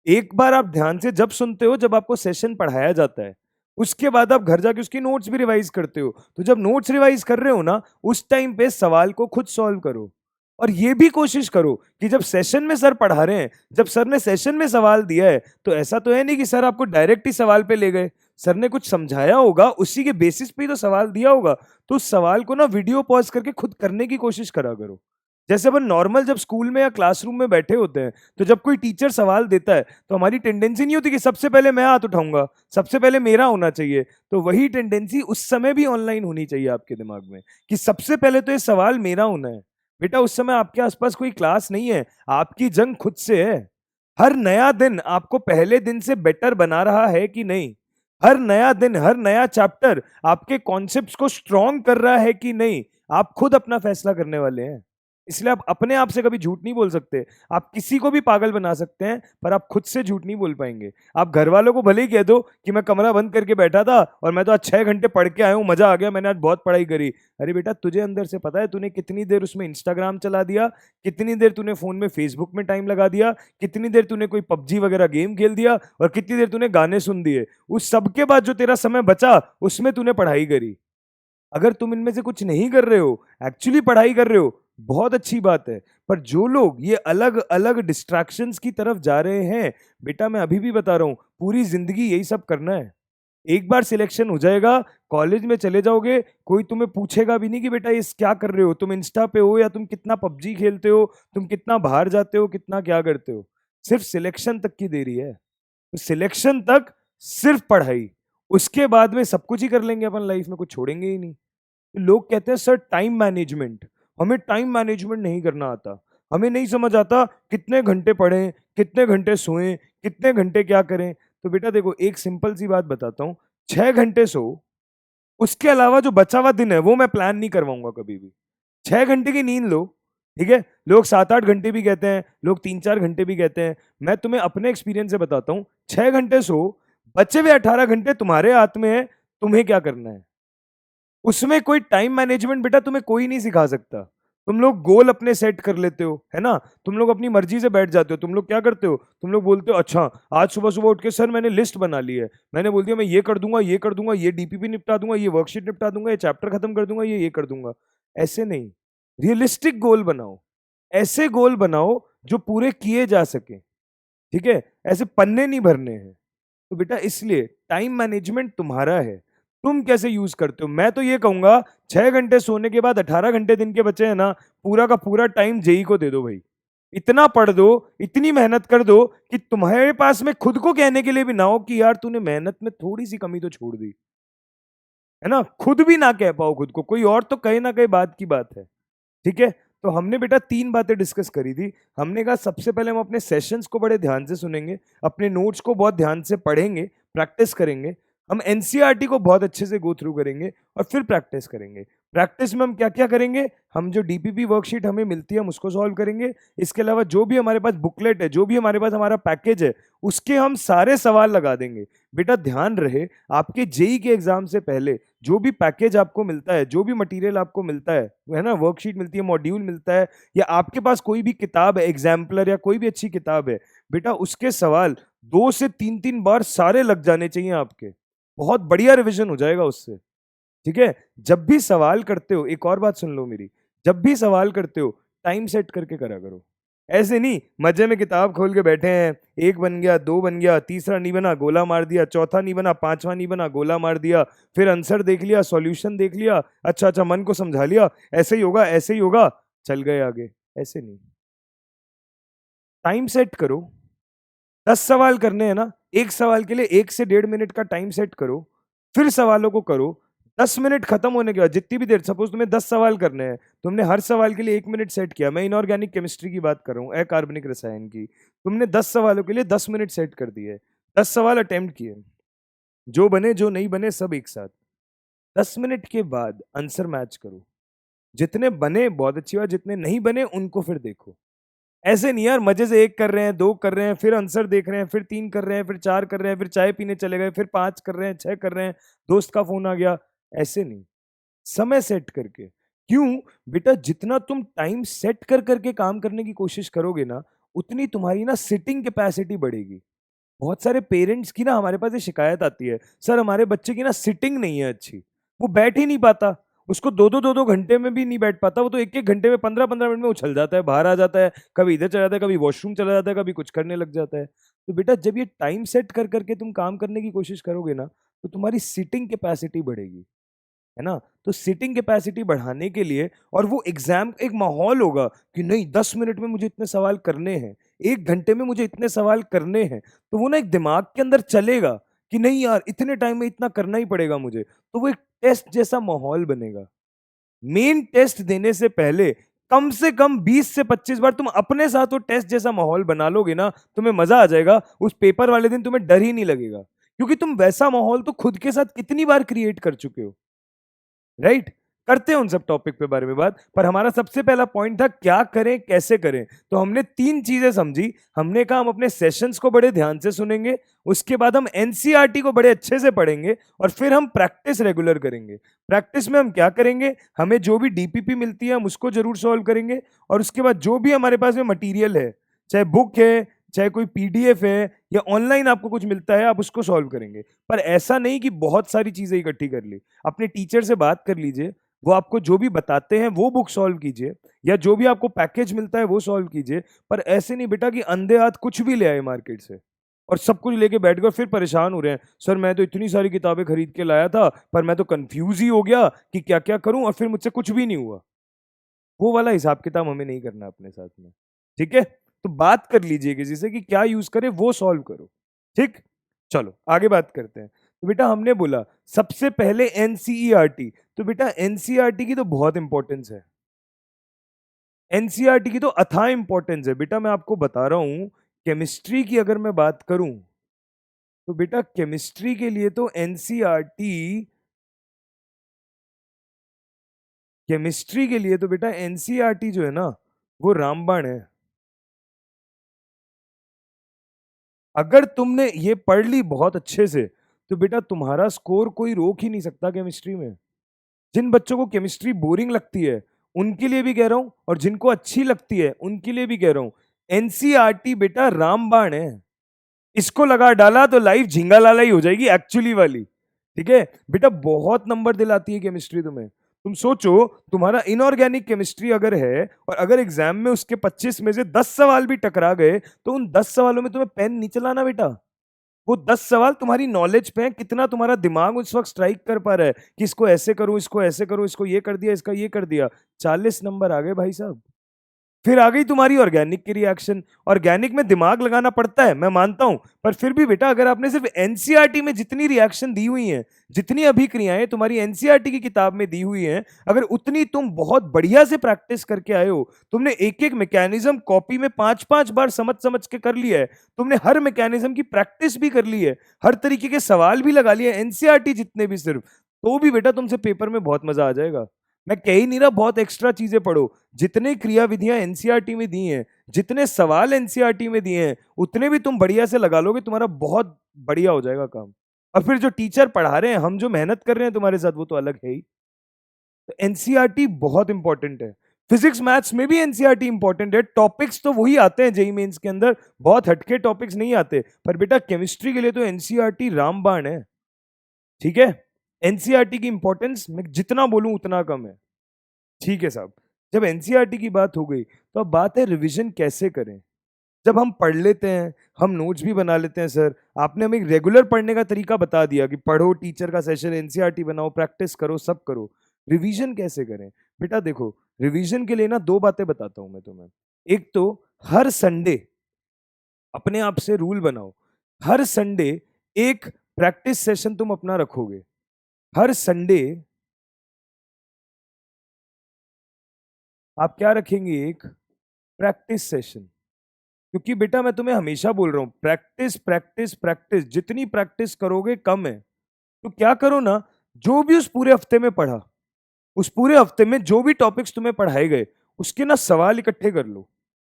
एक बार आप ध्यान से जब सुनते हो, जब आपको सेशन पढ़ाया जाता है, उसके बाद आप घर जाके उसकी नोट्स भी रिवाइज करते हो। तो जब नोट्स रिवाइज कर रहे हो ना, उस टाइम पे सवाल को खुद सॉल्व करो। और ये भी कोशिश करो कि जब सेशन में सर पढ़ा रहे हैं, जब सर ने सेशन में सवाल दिया है, तो ऐसा तो है नहीं कि सर आपको डायरेक्ट ही सवाल पे ले गए। सर ने कुछ समझाया होगा, उसी के बेसिस पे ही तो सवाल दिया होगा। तो उस सवाल को ना वीडियो पॉज करके खुद करने की कोशिश करा करो। जैसे अपन नॉर्मल जब स्कूल में या क्लासरूम में बैठे होते हैं, तो जब कोई टीचर सवाल देता है तो हमारी टेंडेंसी नहीं होती कि सबसे पहले मैं हाथ उठाऊंगा, सबसे पहले मेरा होना चाहिए। तो वही टेंडेंसी उस समय भी ऑनलाइन होनी चाहिए आपके दिमाग में, कि सबसे पहले तो ये सवाल मेरा होना है। बेटा उस समय आपके आसपास कोई क्लास नहीं है, आपकी जंग खुद से है। हर नया दिन आपको पहले दिन से बेटर बना रहा है कि नहीं? हर नया दिन, हर नया चैप्टर आपके कॉन्सेप्ट्स को स्ट्रॉन्ग कर रहा है कि नहीं? आप खुद अपना फैसला करने वाले हैं। इसलिए आप अपने आप से कभी झूठ नहीं बोल सकते। आप किसी को भी पागल बना सकते हैं, पर आप खुद से झूठ नहीं बोल पाएंगे। आप घर वालों को भले ही कह दो कि मैं कमरा बंद करके बैठा था और मैं तो आज 6 घंटे पढ़ के आया हूँ, मजा आ गया, मैंने आज बहुत पढ़ाई करी। अरे बेटा, तुझे अंदर से पता है तूने कितनी देर उसमें इंस्टाग्राम चला दिया, कितनी देर तूने फोन में फेसबुक में टाइम लगा दिया, कितनी देर तूने कोई पबजी वगैरह गेम खेल दिया, और कितनी देर तूने गाने सुन दिए। उस सब के बाद जो तेरा समय बचा उसमें तूने पढ़ाई करी। अगर तुम इनमें से कुछ नहीं कर रहे हो, एक्चुअली पढ़ाई कर रहे हो, बहुत अच्छी बात है। पर जो लोग ये अलग अलग डिस्ट्रैक्शंस की तरफ जा रहे हैं, बेटा मैं अभी भी बता रहा हूं, पूरी जिंदगी यही सब करना है। एक बार सिलेक्शन हो जाएगा, कॉलेज में चले जाओगे, कोई तुम्हें पूछेगा भी नहीं कि बेटा ये क्या कर रहे हो, तुम इंस्टा पे हो या तुम कितना पबजी खेलते हो, तुम कितना बाहर जाते हो, कितना क्या करते हो। सिर्फ सिलेक्शन तक की देरी है। तो सिलेक्शन तक सिर्फ पढ़ाई, उसके बाद में सब कुछ ही कर लेंगे अपन लाइफ में, कुछ छोड़ेंगे ही नहीं। लोग कहते हैं सर टाइम मैनेजमेंट, हमें टाइम मैनेजमेंट नहीं करना आता, हमें नहीं समझ आता कितने घंटे पढ़ें, कितने घंटे सोएं, कितने घंटे क्या करें। तो बेटा देखो, एक सिंपल सी बात बताता हूं, 6 घंटे सो, उसके अलावा जो बचा हुआ दिन है वो मैं प्लान नहीं करवाऊंगा कभी भी। 6 घंटे की नींद लो, ठीक है। लोग 7-8 घंटे भी कहते हैं, लोग 3-4 घंटे भी कहते हैं। मैं तुम्हें अपने एक्सपीरियंस से बताता हूँ, 6 घंटे सो, बचे हुए 18 घंटे तुम्हारे हाथ में है, तुम्हें क्या करना है। उसमें कोई टाइम मैनेजमेंट बेटा तुम्हें कोई नहीं सिखा सकता। तुम लोग गोल अपने सेट कर लेते हो, है ना, तुम लोग अपनी मर्जी से बैठ जाते हो। तुम लोग क्या करते हो, तुम लोग बोलते हो अच्छा आज सुबह सुबह उठ के सर मैंने लिस्ट बना ली है, मैंने बोल दिया मैं ये कर दूंगा, ये कर दूंगा, ये डीपीपी निपटा दूंगा, ये वर्कशीट निपटा दूंगा, ये चैप्टर खत्म कर दूंगा, ये कर दूंगा। ऐसे नहीं, रियलिस्टिक गोल बनाओ। ऐसे गोल बनाओ जो पूरे किए जा सके, ठीक है। ऐसे पन्ने नहीं भरने हैं। तो बेटा इसलिए टाइम मैनेजमेंट तुम्हारा है, तुम कैसे यूज करते हो। मैं तो ये कहूंगा 6 घंटे सोने के बाद 18 घंटे दिन के बचे हैं ना, पूरा का पूरा टाइम जेई को दे दो भाई। इतना पढ़ दो, इतनी मेहनत कर दो कि तुम्हारे पास में खुद को कहने के लिए भी ना हो कि यार तूने मेहनत में थोड़ी सी कमी तो छोड़ दी, है ना। खुद भी ना कह पाओ खुद को, कोई और तो कहे ना कहे बात की बात है, ठीक है। तो हमने बेटा 3 बातें डिस्कस करी थी। हमने कहा सबसे पहले हम अपने सेशंस को बड़े ध्यान से सुनेंगे, अपने नोट्स को बहुत ध्यान से पढ़ेंगे, प्रैक्टिस करेंगे। हम एनसीईआरटी को बहुत अच्छे से गो थ्रू करेंगे और फिर प्रैक्टिस करेंगे। प्रैक्टिस में हम क्या क्या करेंगे, हम जो डीपीपी वर्कशीट हमें मिलती है हम उसको सॉल्व करेंगे। इसके अलावा जो भी हमारे पास बुकलेट है, जो भी हमारे पास हमारा पैकेज है, उसके हम सारे सवाल लगा देंगे। बेटा ध्यान रहे, आपके जेई के एग्जाम से पहले जो भी पैकेज आपको मिलता है, जो भी मटेरियल आपको मिलता है ना, वर्कशीट मिलती है, मॉड्यूल मिलता है, या आपके पास कोई भी किताब है एग्जाम्पलर या कोई भी अच्छी किताब है, बेटा उसके सवाल 2 से 3 बार सारे लग जाने चाहिए आपके। बहुत बढ़िया रिवीजन हो जाएगा उससे, ठीक है। जब भी सवाल करते हो, एक और बात सुन लो मेरी, जब भी सवाल करते हो टाइम सेट करके करा करो। ऐसे नहीं मजे में किताब खोल के बैठे हैं, एक बन गया, दो बन गया, तीसरा नहीं बना गोला मार दिया, चौथा नहीं बना, पांचवा नहीं बना गोला मार दिया, फिर आंसर देख लिया, सॉल्यूशन देख लिया, अच्छा अच्छा मन को समझा लिया, ऐसे ही होगा ऐसे ही होगा, चल गए आगे। ऐसे नहीं, टाइम सेट करो। 10 सवाल करने हैं ना, एक सवाल के लिए 1 से 1.5 मिनट का टाइम सेट करो, फिर सवालों को करो। 10 मिनट खत्म होने के बाद जितनी भी देर, सपोज तुम्हें 10 सवाल करने हैं, तुमने हर सवाल के लिए 1 मिनट सेट किया। मैं इनऑर्गेनिक केमिस्ट्री की बात कर रहा हूँ, अकार्बनिक रसायन की। तुमने 10 सवालों के लिए 10 मिनट सेट कर दिए, 10 सवाल अटेम्प्ट किए, जो बने जो नहीं बने सब एक साथ। 10 मिनट के बाद आंसर मैच करो, जितने बने बहुत अच्छी बात, जितने नहीं बने उनको फिर देखो। ऐसे नहीं यार मजे से एक कर रहे हैं, दो कर रहे हैं, फिर आंसर देख रहे हैं, फिर 3 कर रहे हैं, फिर 4 कर रहे हैं, फिर चाय पीने चले गए, फिर 5 कर रहे हैं, 6 कर रहे हैं, दोस्त का फोन आ गया। ऐसे नहीं, समय सेट करके। क्यों बेटा, जितना तुम टाइम सेट कर करके काम करने की कोशिश करोगे ना, उतनी तुम्हारी ना सिटिंग कैपेसिटी बढ़ेगी। बहुत सारे पेरेंट्स की ना हमारे पास ये शिकायत आती है, सर हमारे बच्चे की ना सिटिंग नहीं है अच्छी, वो बैठ ही नहीं पाता, उसको 2-2 घंटे में भी नहीं बैठ पाता, वो तो 1-1 घंटे में 15-15 मिनट में उछल जाता है, बाहर आ जाता है, कभी इधर चला जाता है, कभी वॉशरूम चला जाता है, कभी कुछ करने लग जाता है। तो बेटा जब ये टाइम सेट कर करके तुम काम करने की कोशिश करोगे ना, तो तुम्हारी सिटिंग कैपेसिटी बढ़ेगी, है ना। तो सिटिंग कैपेसिटी बढ़ाने के लिए, और वो एग्जाम एक माहौल होगा कि नहीं 10 मिनट में मुझे इतने सवाल करने हैं, 1 घंटे में मुझे इतने सवाल करने हैं, तो वो ना एक दिमाग के अंदर चलेगा कि नहीं यार इतने टाइम में इतना करना ही पड़ेगा मुझे। तो वो एक टेस्ट जैसा माहौल बनेगा। मेन टेस्ट देने से पहले कम से कम 20 से 25 बार तुम अपने साथ वो टेस्ट जैसा माहौल बना लोगे ना, तुम्हें मजा आ जाएगा। उस पेपर वाले दिन तुम्हें डर ही नहीं लगेगा, क्योंकि तुम वैसा माहौल तो खुद के साथ कितनी बार क्रिएट कर चुके हो, राइट। करते हैं उन सब टॉपिक पे बारे में बात, पर हमारा सबसे पहला पॉइंट था क्या करें कैसे करें। तो हमने 3 चीजें समझी। हमने कहा हम अपने सेशंस को बड़े ध्यान से सुनेंगे, उसके बाद हम एनसीईआरटी को बड़े अच्छे से पढ़ेंगे, और फिर हम प्रैक्टिस रेगुलर करेंगे। प्रैक्टिस में हम क्या करेंगे, हमें जो भी डीपीपी मिलती है हम उसको जरूर सॉल्व करेंगे, और उसके बाद जो भी हमारे पास में मटीरियल है, चाहे बुक है, चाहे कोई पीडीएफ है, या ऑनलाइन आपको कुछ मिलता है, आप उसको सॉल्व करेंगे। पर ऐसा नहीं कि बहुत सारी चीजें इकट्ठी कर ली। अपने टीचर से बात कर लीजिए, वो आपको जो भी बताते हैं वो बुक सॉल्व कीजिए, या जो भी आपको पैकेज मिलता है वो सॉल्व कीजिए। पर ऐसे नहीं बेटा कि अंधे हाथ कुछ भी ले आए मार्केट से और सब कुछ लेके बैठ गए, फिर परेशान हो रहे हैं, सर मैं तो इतनी सारी किताबें खरीद के लाया था पर मैं तो कंफ्यूज ही हो गया कि क्या क्या करूं, और फिर मुझसे कुछ भी नहीं हुआ। वो वाला हिसाब किताब हमें नहीं करना अपने साथ में। ठीक है, तो बात कर लीजिए किसी से कि क्या यूज करे, वो सॉल्व करो। ठीक, चलो आगे बात करते हैं। तो बेटा हमने बोला सबसे पहले एनसीईआरटी। तो बेटा एनसीईआरटी की तो बहुत इंपॉर्टेंस है, एनसीईआरटी की तो अथाह इंपॉर्टेंस है। बेटा मैं आपको बता रहा हूं, केमिस्ट्री की अगर मैं बात करूं तो बेटा केमिस्ट्री के लिए तो एनसीईआरटी, केमिस्ट्री के लिए तो बेटा एनसीईआरटी जो है ना वो रामबाण है। अगर तुमने ये पढ़ ली बहुत अच्छे से तो बेटा तुम्हारा स्कोर कोई रोक ही नहीं सकता केमिस्ट्री में। जिन बच्चों को केमिस्ट्री बोरिंग लगती है उनके लिए भी कह रहा हूं, और जिनको अच्छी लगती है उनके लिए भी कह रहा हूं, एनसीईआरटी बेटा रामबाण है। इसको लगा डाला तो लाइफ झिंगा लाला ही हो जाएगी एक्चुअली वाली। ठीक है बेटा, बहुत नंबर दिलाती है केमिस्ट्री तुम्हें। तुम सोचो, तुम्हारा इनऑर्गेनिक केमिस्ट्री अगर है और अगर एग्जाम में उसके 25 में से 10 सवाल भी टकरा गए तो उन 10 सवालों में तुम्हें पेन नहीं चलाना बेटा। वो 10 सवाल तुम्हारी नॉलेज पे है, कितना तुम्हारा दिमाग उस वक्त स्ट्राइक कर पा रहा है कि इसको ऐसे करूं, इसको ऐसे करूं, इसको ये कर दिया, इसका ये कर दिया। 40 नंबर आ गए भाई साहब। फिर आ गई तुम्हारी ऑर्गेनिक की रिएक्शन। ऑर्गेनिक में दिमाग लगाना पड़ता है, मैं मानता हूं, पर फिर भी बेटा अगर आपने सिर्फ एनसीईआरटी में जितनी रिएक्शन दी हुई हैं, जितनी अभिक्रियाएं तुम्हारी एनसीईआरटी की किताब में दी हुई हैं, अगर उतनी तुम बहुत बढ़िया से प्रैक्टिस करके आए हो, तुमने एक एक मैकेनिज्म कॉपी में 5-5 बार समझ समझ के कर लिया है, तुमने हर मैकेनिज्म की प्रैक्टिस भी कर ली है, हर तरीके के सवाल भी लगा लिए एनसीईआरटी जितने भी सिर्फ, तो भी बेटा तुमसे पेपर में बहुत मजा आ जाएगा। मैं कह ही नहीं रहा बहुत एक्स्ट्रा चीजें पढ़ो, जितने क्रिया विधियां एनसीईआरटी में दी हैं, जितने सवाल एनसीईआरटी में दिए हैं, उतने भी तुम बढ़िया से लगा लोगे, तुम्हारा बहुत बढ़िया हो जाएगा काम। और फिर जो टीचर पढ़ा रहे हैं, हम जो मेहनत कर रहे हैं तुम्हारे साथ, वो तो अलग है ही। तो एनसीईआरटी बहुत इंपॉर्टेंट है। फिजिक्स मैथ्स में भी एनसीईआरटी इंपॉर्टेंट है। टॉपिक्स तो वही आते हैं जेईई मेंस के अंदर, बहुत हटके टॉपिक्स नहीं आते, पर बेटा केमिस्ट्री के लिए तो एनसीईआरटी रामबाण है। ठीक है, एनसीईआरटी की इंपॉर्टेंस मैं जितना बोलूं उतना कम है। ठीक है साहब, जब एनसीईआरटी की बात हो गई तो अब बात है रिवीजन कैसे करें। जब हम पढ़ लेते हैं, हम नोट्स भी बना लेते हैं, सर आपने हमें रेगुलर पढ़ने का तरीका बता दिया कि पढ़ो, टीचर का सेशन, एनसीईआरटी बनाओ, प्रैक्टिस करो, सब करो, रिवीजन कैसे करें। बेटा देखो, रिवीजन के लिए ना 2 बातें बताता हूं मैं तुम्हें। एक तो हर संडे अपने आप से रूल बनाओ, हर संडे एक प्रैक्टिस सेशन तुम अपना रखोगे। हर संडे आप क्या रखेंगे, एक प्रैक्टिस सेशन। क्योंकि बेटा मैं तुम्हें हमेशा बोल रहा हूं, प्रैक्टिस प्रैक्टिस प्रैक्टिस, जितनी प्रैक्टिस करोगे कम है। तो क्या करो ना, जो भी उस पूरे हफ्ते में पढ़ा, उस पूरे हफ्ते में जो भी टॉपिक्स तुम्हें पढ़ाए गए, उसके ना सवाल इकट्ठे कर लो।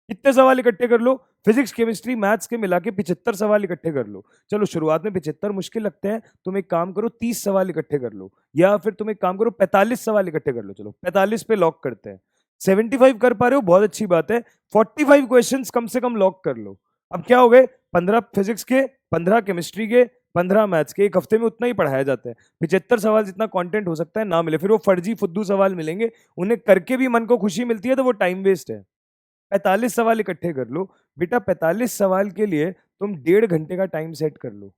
कितने सवाल इकट्ठे कर लो, फिजिक्स केमिस्ट्री मैथ्स के मिला के 75 सवाल इकट्ठे कर लो। चलो शुरुआत में 75 मुश्किल लगते हैं, तुम एक काम करो 30 सवाल इकट्ठे कर लो, या फिर तुम एक काम करो 45 सवाल इकट्ठे कर लो। चलो 45 पे लॉक करते हैं। 75 कर पा रहे हो, बहुत अच्छी बात है। 45 क्वेश्चंस कम से कम लॉक कर लो। अब क्या हो गए, 15 फिजिक्स के, 15 केमिस्ट्री के, 15 मैथ्स के। एक हफ्ते में उतना ही पढ़ाया जाता है। 75 सवाल जितना कंटेंट हो सकता है ना मिले, फिर वो फर्जी फुद्दू सवाल मिलेंगे, उन्हें करके भी मन को खुशी मिलती है तो वो टाइम वेस्ट है। 45 सवाल इकट्ठे कर लो। बेटा 45 सवाल के लिए तुम 1.5 घंटे का टाइम सेट कर लो।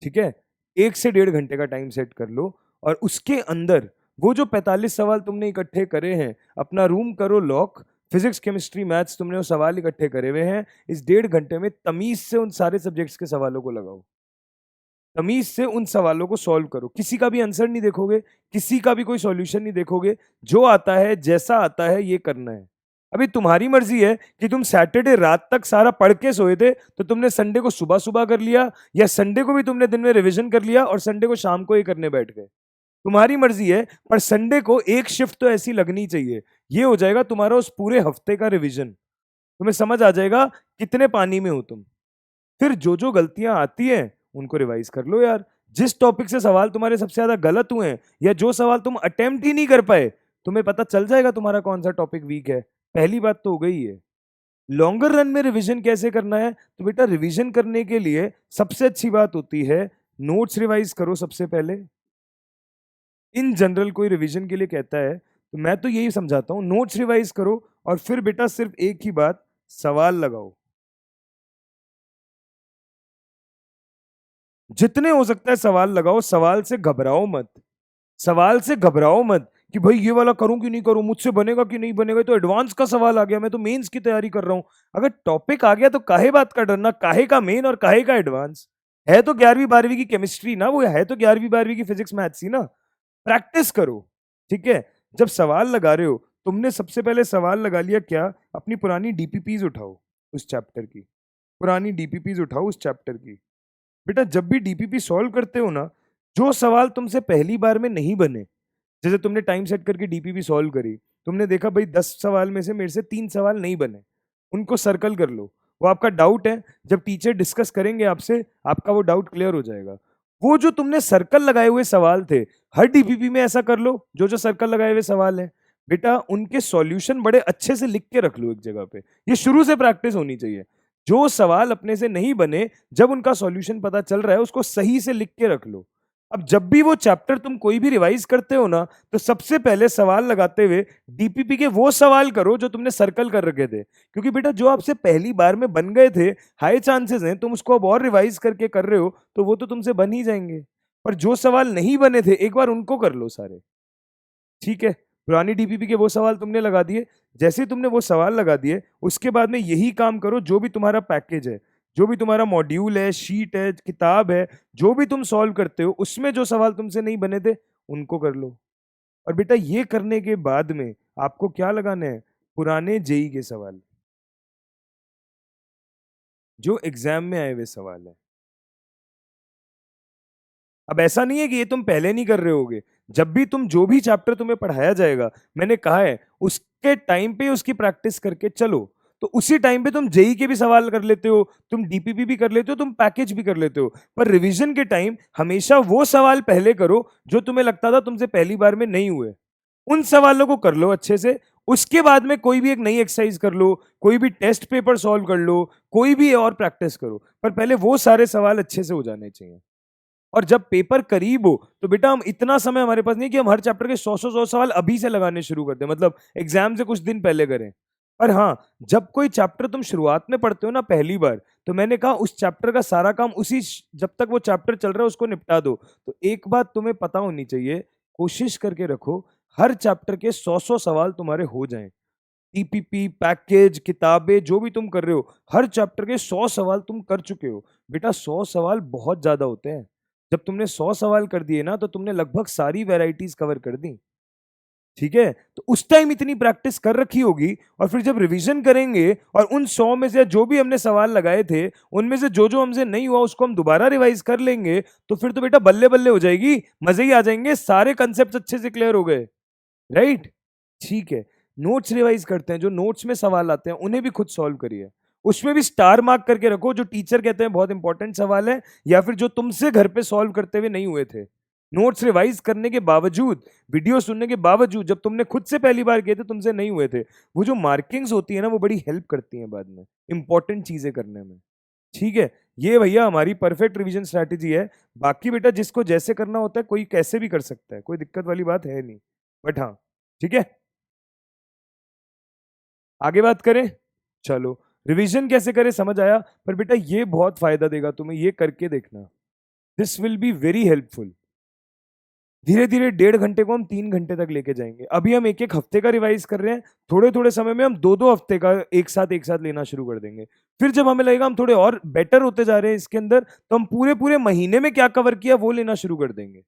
ठीक है, 1 से 1.5 घंटे का टाइम सेट कर लो, और उसके अंदर वो जो 45 सवाल तुमने इकट्ठे करे हैं, अपना रूम करो लॉक। फिजिक्स केमिस्ट्री मैथ्स तुमने वो सवाल इकट्ठे करे हुए हैं, इस 1.5 घंटे में तमीज से उन सारे सब्जेक्ट्स के सवालों को लगाओ। तमीज से उन सवालों को सॉल्व करो। किसी का भी आंसर नहीं देखोगे, किसी का भी कोई सॉल्यूशन नहीं देखोगे, जो आता है जैसा आता है ये करना है। अभी तुम्हारी मर्जी है कि तुम सैटरडे रात तक सारा पढ़ के सोए थे तो तुमने संडे को सुबह सुबह कर लिया, या संडे को भी तुमने दिन में रिवीजन कर लिया और संडे को शाम को ही करने बैठ गए। तुम्हारी मर्जी है, पर संडे को एक शिफ्ट तो ऐसी लगनी चाहिए। ये हो जाएगा तुम्हारा उस पूरे हफ्ते का रिवीजन। तुम्हें समझ आ जाएगा कितने पानी में हो तुम। फिर जो जो गलतियां आती हैं उनको रिवाइज कर लो यार। जिस टॉपिक से सवाल तुम्हारे सबसे ज्यादा गलत हुए हैं, या जो सवाल तुम अटेम्प्ट ही नहीं कर पाए, तुम्हें पता चल जाएगा तुम्हारा कौन सा टॉपिक वीक है। पहली बात तो हो गई है। लॉन्गर रन में रिवीजन कैसे करना है? तो बेटा रिवीजन करने के लिए सबसे अच्छी बात होती है, नोट्स रिवाइज करो सबसे पहले। इन जनरल कोई रिवीजन के लिए कहता है तो मैं तो यही समझाता हूं, नोट्स रिवाइज करो और फिर बेटा सिर्फ एक ही बात, सवाल लगाओ। जितने हो सकता है सवाल लगाओ, सवाल से घबराओ मत। सवाल से घबराओ मत कि भाई ये वाला करूं कि नहीं करूं, मुझसे बनेगा कि नहीं बनेगा, तो एडवांस का सवाल आ गया, मैं तो मेंस की तैयारी कर रहा हूं। अगर टॉपिक आ गया तो काहे बात का डरना, काहे का मेन और काहे का एडवांस। है तो 11वीं 12वीं की केमिस्ट्री ना, वो है तो 11वीं 12वीं की फिजिक्स मैथ्स ही ना। प्रैक्टिस करो। ठीक है। जब सवाल लगा रहे हो, तुमने सबसे पहले सवाल लगा लिया क्या, अपनी पुरानी डीपीपीज उठाओ उस चैप्टर की। पुरानी डीपीपीज उठाओ उस चैप्टर की। बेटा जब भी डीपीपी सॉल्व करते हो ना, जो सवाल तुमसे पहली बार में नहीं बने, जैसे तुमने टाइम सेट करके डीपीपी सॉल्व करी, तुमने देखा भाई 10 सवाल में से मेरे से 3 सवाल नहीं बने, उनको सर्कल कर लो। वो आपका डाउट है, जब टीचर डिस्कस करेंगे आपसे, आपका वो डाउट क्लियर हो जाएगा। वो जो तुमने सर्कल लगाए हुए सवाल थे, हर डीपीपी में ऐसा कर लो, जो जो सर्कल लगाए हुए सवाल है बेटा उनके सॉल्यूशन बड़े अच्छे से लिख के रख लो एक जगह पे। ये शुरू से प्रैक्टिस होनी चाहिए। जो सवाल अपने से नहीं बने, जब उनका सॉल्यूशन पता चल रहा है, उसको सही से लिख के रख लो। अब जब भी वो चैप्टर तुम कोई भी रिवाइज करते हो ना, तो सबसे पहले सवाल लगाते हुए डीपीपी के वो सवाल करो जो तुमने सर्कल कर रखे थे, क्योंकि बेटा जो आपसे पहली बार में बन गए थे, हाई चांसेस हैं तुम उसको अब और रिवाइज करके कर रहे हो तो वो तो तुमसे बन ही जाएंगे। पर जो सवाल नहीं बने थे, एक बार उनको कर लो सारे। ठीक है। पुरानी डीपीपी के वो सवाल तुमने लगा दिए। जैसे ही तुमने वो सवाल लगा दिए, उसके बाद में यही काम करो, जो भी तुम्हारा पैकेज है, जो भी तुम्हारा मॉड्यूल है, शीट है, किताब है, जो भी तुम सॉल्व करते हो, उसमें जो सवाल तुमसे नहीं बने थे उनको कर लो। और बेटा ये करने के बाद में आपको क्या लगाना है, पुराने जेई के सवाल, जो एग्जाम में आए हुए सवाल है। अब ऐसा नहीं है कि ये तुम पहले नहीं कर रहे होगे। जब भी तुम, जो भी चैप्टर तुम्हें पढ़ाया जाएगा, मैंने कहा है उसके टाइम पे उसकी प्रैक्टिस करके चलो, तो उसी टाइम पे तुम जेई के भी सवाल कर लेते हो, तुम डीपीपी भी कर लेते हो, तुम पैकेज भी कर लेते हो। पर रिवीजन के टाइम हमेशा वो सवाल पहले करो जो तुम्हें लगता था तुमसे पहली बार में नहीं हुए। उन सवालों को कर लो अच्छे से। उसके बाद में कोई भी एक नई एक्सरसाइज कर लो, कोई भी टेस्ट पेपर सॉल्व कर लो, कोई भी और प्रैक्टिस करो, पर पहले वो सारे सवाल अच्छे से हो जाने चाहिए। और जब पेपर करीब हो, तो बेटा हम, इतना समय हमारे पास नहीं कि हम हर चैप्टर के 100 सवाल अभी से लगाने शुरू कर दें, मतलब एग्जाम से कुछ दिन पहले करें। पर हाँ, जब कोई चैप्टर तुम शुरुआत में पढ़ते हो ना पहली बार, तो मैंने कहा उस चैप्टर का सारा काम जब तक वो चैप्टर चल रहा है उसको निपटा दो। तो एक बात तुम्हें पता होनी चाहिए, कोशिश करके रखो हर चैप्टर के 100 सवाल तुम्हारे हो जाएं। टीपीपी, पैकेज, किताबें, जो भी तुम कर रहे हो, हर चैप्टर के 100 सवाल तुम कर चुके हो। बेटा 100 सवाल बहुत ज्यादा होते हैं। जब तुमने 100 सवाल कर दिए ना, तो तुमने लगभग सारी वैरायटीज कवर कर दी। ठीक है। तो उस टाइम इतनी प्रैक्टिस कर रखी होगी, और फिर जब रिवीजन करेंगे और उन 100 में से जो भी हमने सवाल लगाए थे, उनमें से जो जो हमसे नहीं हुआ उसको हम दोबारा रिवाइज कर लेंगे, तो फिर तो बेटा बल्ले बल्ले हो जाएगी, मजे ही आ जाएंगे, सारे कंसेप्ट अच्छे से क्लियर हो गए। राइट। ठीक है। नोट्स रिवाइज करते हैं, जो नोट्स में सवाल आते हैं उन्हें भी खुद सॉल्व करिए। उसमें भी स्टार मार्क करके रखो जो टीचर कहते हैं बहुत इंपॉर्टेंट सवाल है, या फिर जो तुमसे घर पे सॉल्व करते हुए नहीं हुए थे। नोट्स रिवाइज करने के बावजूद, वीडियो सुनने के बावजूद, जब तुमने खुद से पहली बार किए थे तुमसे नहीं हुए थे, वो जो मार्किंग्स होती है ना, वो बड़ी हेल्प करती हैं बाद में इंपॉर्टेंट चीजें करने में। ठीक है। ये भैया हमारी परफेक्ट रिवीजन स्ट्रैटेजी है। बाकी बेटा जिसको जैसे करना होता है, कोई कैसे भी कर सकता है, कोई दिक्कत वाली बात है नहीं। बट हाँ, ठीक है, आगे बात करें। चलो, रिवीजन कैसे करें समझ आया। पर बेटा ये बहुत फायदा देगा तुम्हें, ये करके देखना। This will be very helpful. धीरे धीरे 1.5 घंटे को हम 3 घंटे तक लेके जाएंगे। अभी हम एक एक हफ्ते का रिवाइज कर रहे हैं, थोड़े थोड़े समय में हम 2-2 हफ्ते का एक साथ लेना शुरू कर देंगे। फिर जब हमें लगेगा हम थोड़े और बेटर होते जा रहे हैं इसके अंदर, तो हम पूरे पूरे महीने में क्या कवर किया वो लेना शुरू कर देंगे।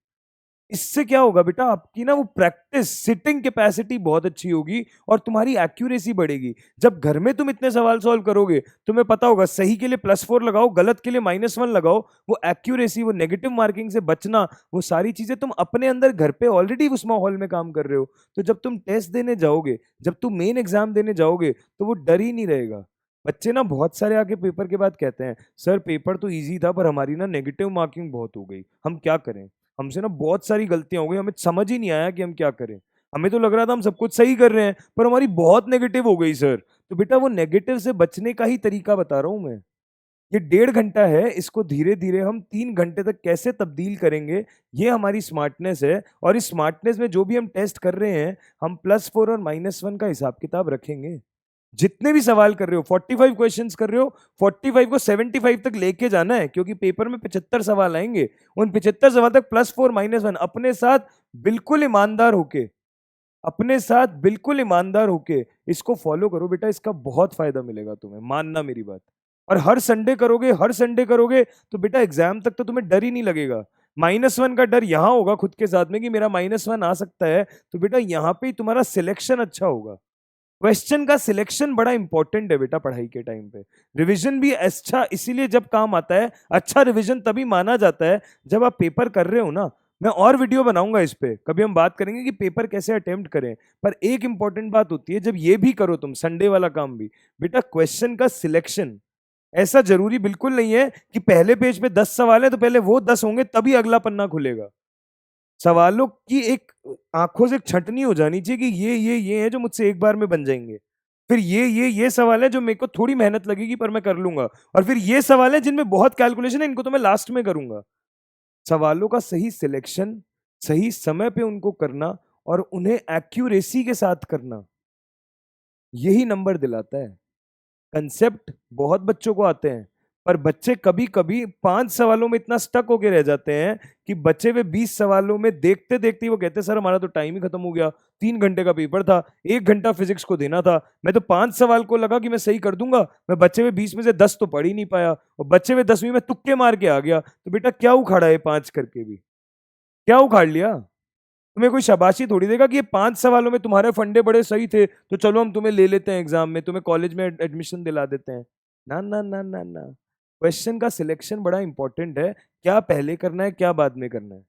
इससे क्या होगा बेटा, आपकी ना वो प्रैक्टिस सिटिंग कैपेसिटी बहुत अच्छी होगी और तुम्हारी एक्यूरेसी बढ़ेगी। जब घर में तुम इतने सवाल सॉल्व करोगे, तुम्हें पता होगा सही के लिए +4 लगाओ, गलत के लिए -1 लगाओ। वो एक्यूरेसी, वो नेगेटिव मार्किंग से बचना, वो सारी चीजें तुम अपने अंदर घर पे ऑलरेडी उस माहौल में काम कर रहे हो। तो जब तुम टेस्ट देने जाओगे, जब तुम मेन एग्जाम देने जाओगे, तो वो डर ही नहीं रहेगा। बच्चे ना बहुत सारे आके पेपर के बाद कहते हैं, सर पेपर तो इजी था पर हमारी ना नेगेटिव मार्किंग बहुत हो गई, हम क्या करें? हमसे ना बहुत सारी गलतियां हो गई, हमें समझ ही नहीं आया कि हम क्या करें। हमें तो लग रहा था हम सब कुछ सही कर रहे हैं, पर हमारी बहुत नेगेटिव हो गई सर। तो बेटा वो नेगेटिव से बचने का ही तरीका बता रहा हूं मैं। ये 1.5 घंटा है, इसको धीरे धीरे हम 3 घंटे तक कैसे तब्दील करेंगे, ये हमारी स्मार्टनेस है। और इस स्मार्टनेस में जो भी हम टेस्ट कर रहे हैं, हम +4 और -1 का हिसाब किताब रखेंगे। जितने भी सवाल कर रहे हो, 45 क्वेश्चंस कर रहे हो, 45 को 75 तक लेके जाना है, क्योंकि पेपर में 75 सवाल आएंगे। उन 75 सवाल तक +4 -1 अपने साथ बिल्कुल ईमानदार होके, अपने साथ बिल्कुल ईमानदार होके इसको फॉलो करो बेटा। इसका बहुत फायदा मिलेगा तुम्हें, मानना मेरी बात। और हर संडे करोगे, हर संडे करोगे, तो बेटा एग्जाम तक तो तुम्हें डर ही नहीं लगेगा। -1 का डर यहां होगा खुद के साथ में कि मेरा -1 आ सकता है, तो बेटा यहां पे ही तुम्हारा सिलेक्शन अच्छा होगा। क्वेश्चन का सिलेक्शन बड़ा इंपॉर्टेंट है बेटा पढ़ाई के टाइम पे। रिवीजन भी अच्छा इसीलिए जब काम आता है, अच्छा रिवीजन तभी माना जाता है जब आप पेपर कर रहे हो ना। मैं और वीडियो बनाऊंगा इस पे, कभी हम बात करेंगे कि पेपर कैसे अटेम्प्ट करें। पर एक इंपॉर्टेंट बात होती है, जब ये भी करो तुम संडे वाला काम भी, बेटा क्वेश्चन का सिलेक्शन ऐसा जरूरी बिल्कुल नहीं है कि पहले पेज पे 10 सवाल है तो पहले वो 10 होंगे तभी अगला पन्ना खुलेगा। सवालों की एक आंखों से एक छंटनी हो जानी चाहिए कि ये है जो मुझसे एक बार में बन जाएंगे। फिर ये सवाल है जो मेरे को थोड़ी मेहनत लगेगी पर मैं कर लूंगा। और फिर ये सवाल है जिनमें बहुत कैलकुलेशन है, इनको तो मैं लास्ट में करूंगा। सवालों का सही सिलेक्शन, सही समय पे उनको करना और उन्हें एक्यूरेसी के साथ करना, यही नंबर दिलाता है। कंसेप्ट बहुत बच्चों को आते हैं, पर बच्चे कभी कभी 5 सवालों में इतना स्टक होके रह जाते हैं कि बचे हुए 20 सवालों में देखते देखते ही वो कहते हैं सर हमारा तो टाइम ही खत्म हो गया, 3 घंटे का पेपर था, 1 घंटा फिजिक्स को देना था, मैं तो 5 सवाल को लगा कि मैं सही कर दूंगा, मैं बचे हुए 20 में से 10 तो पढ़ ही नहीं पाया और बचे हुए 10 में मैं तुक्के मार के आ गया। तो बेटा क्या उखाड़ा है 5 करके भी? क्या उखाड़ लिया? तुम्हें कोई शाबाशी थोड़ी देगा कि ये 5 सवालों में तुम्हारे फंडे बड़े सही थे तो चलो हम तुम्हें ले लेते हैं एग्जाम में, तुम्हें कॉलेज में एडमिशन दिला देते हैं। ना ना ना ना ना। क्वेश्चन का सिलेक्शन बड़ा इंपॉर्टेंट है, क्या पहले करना है क्या बाद में करना है।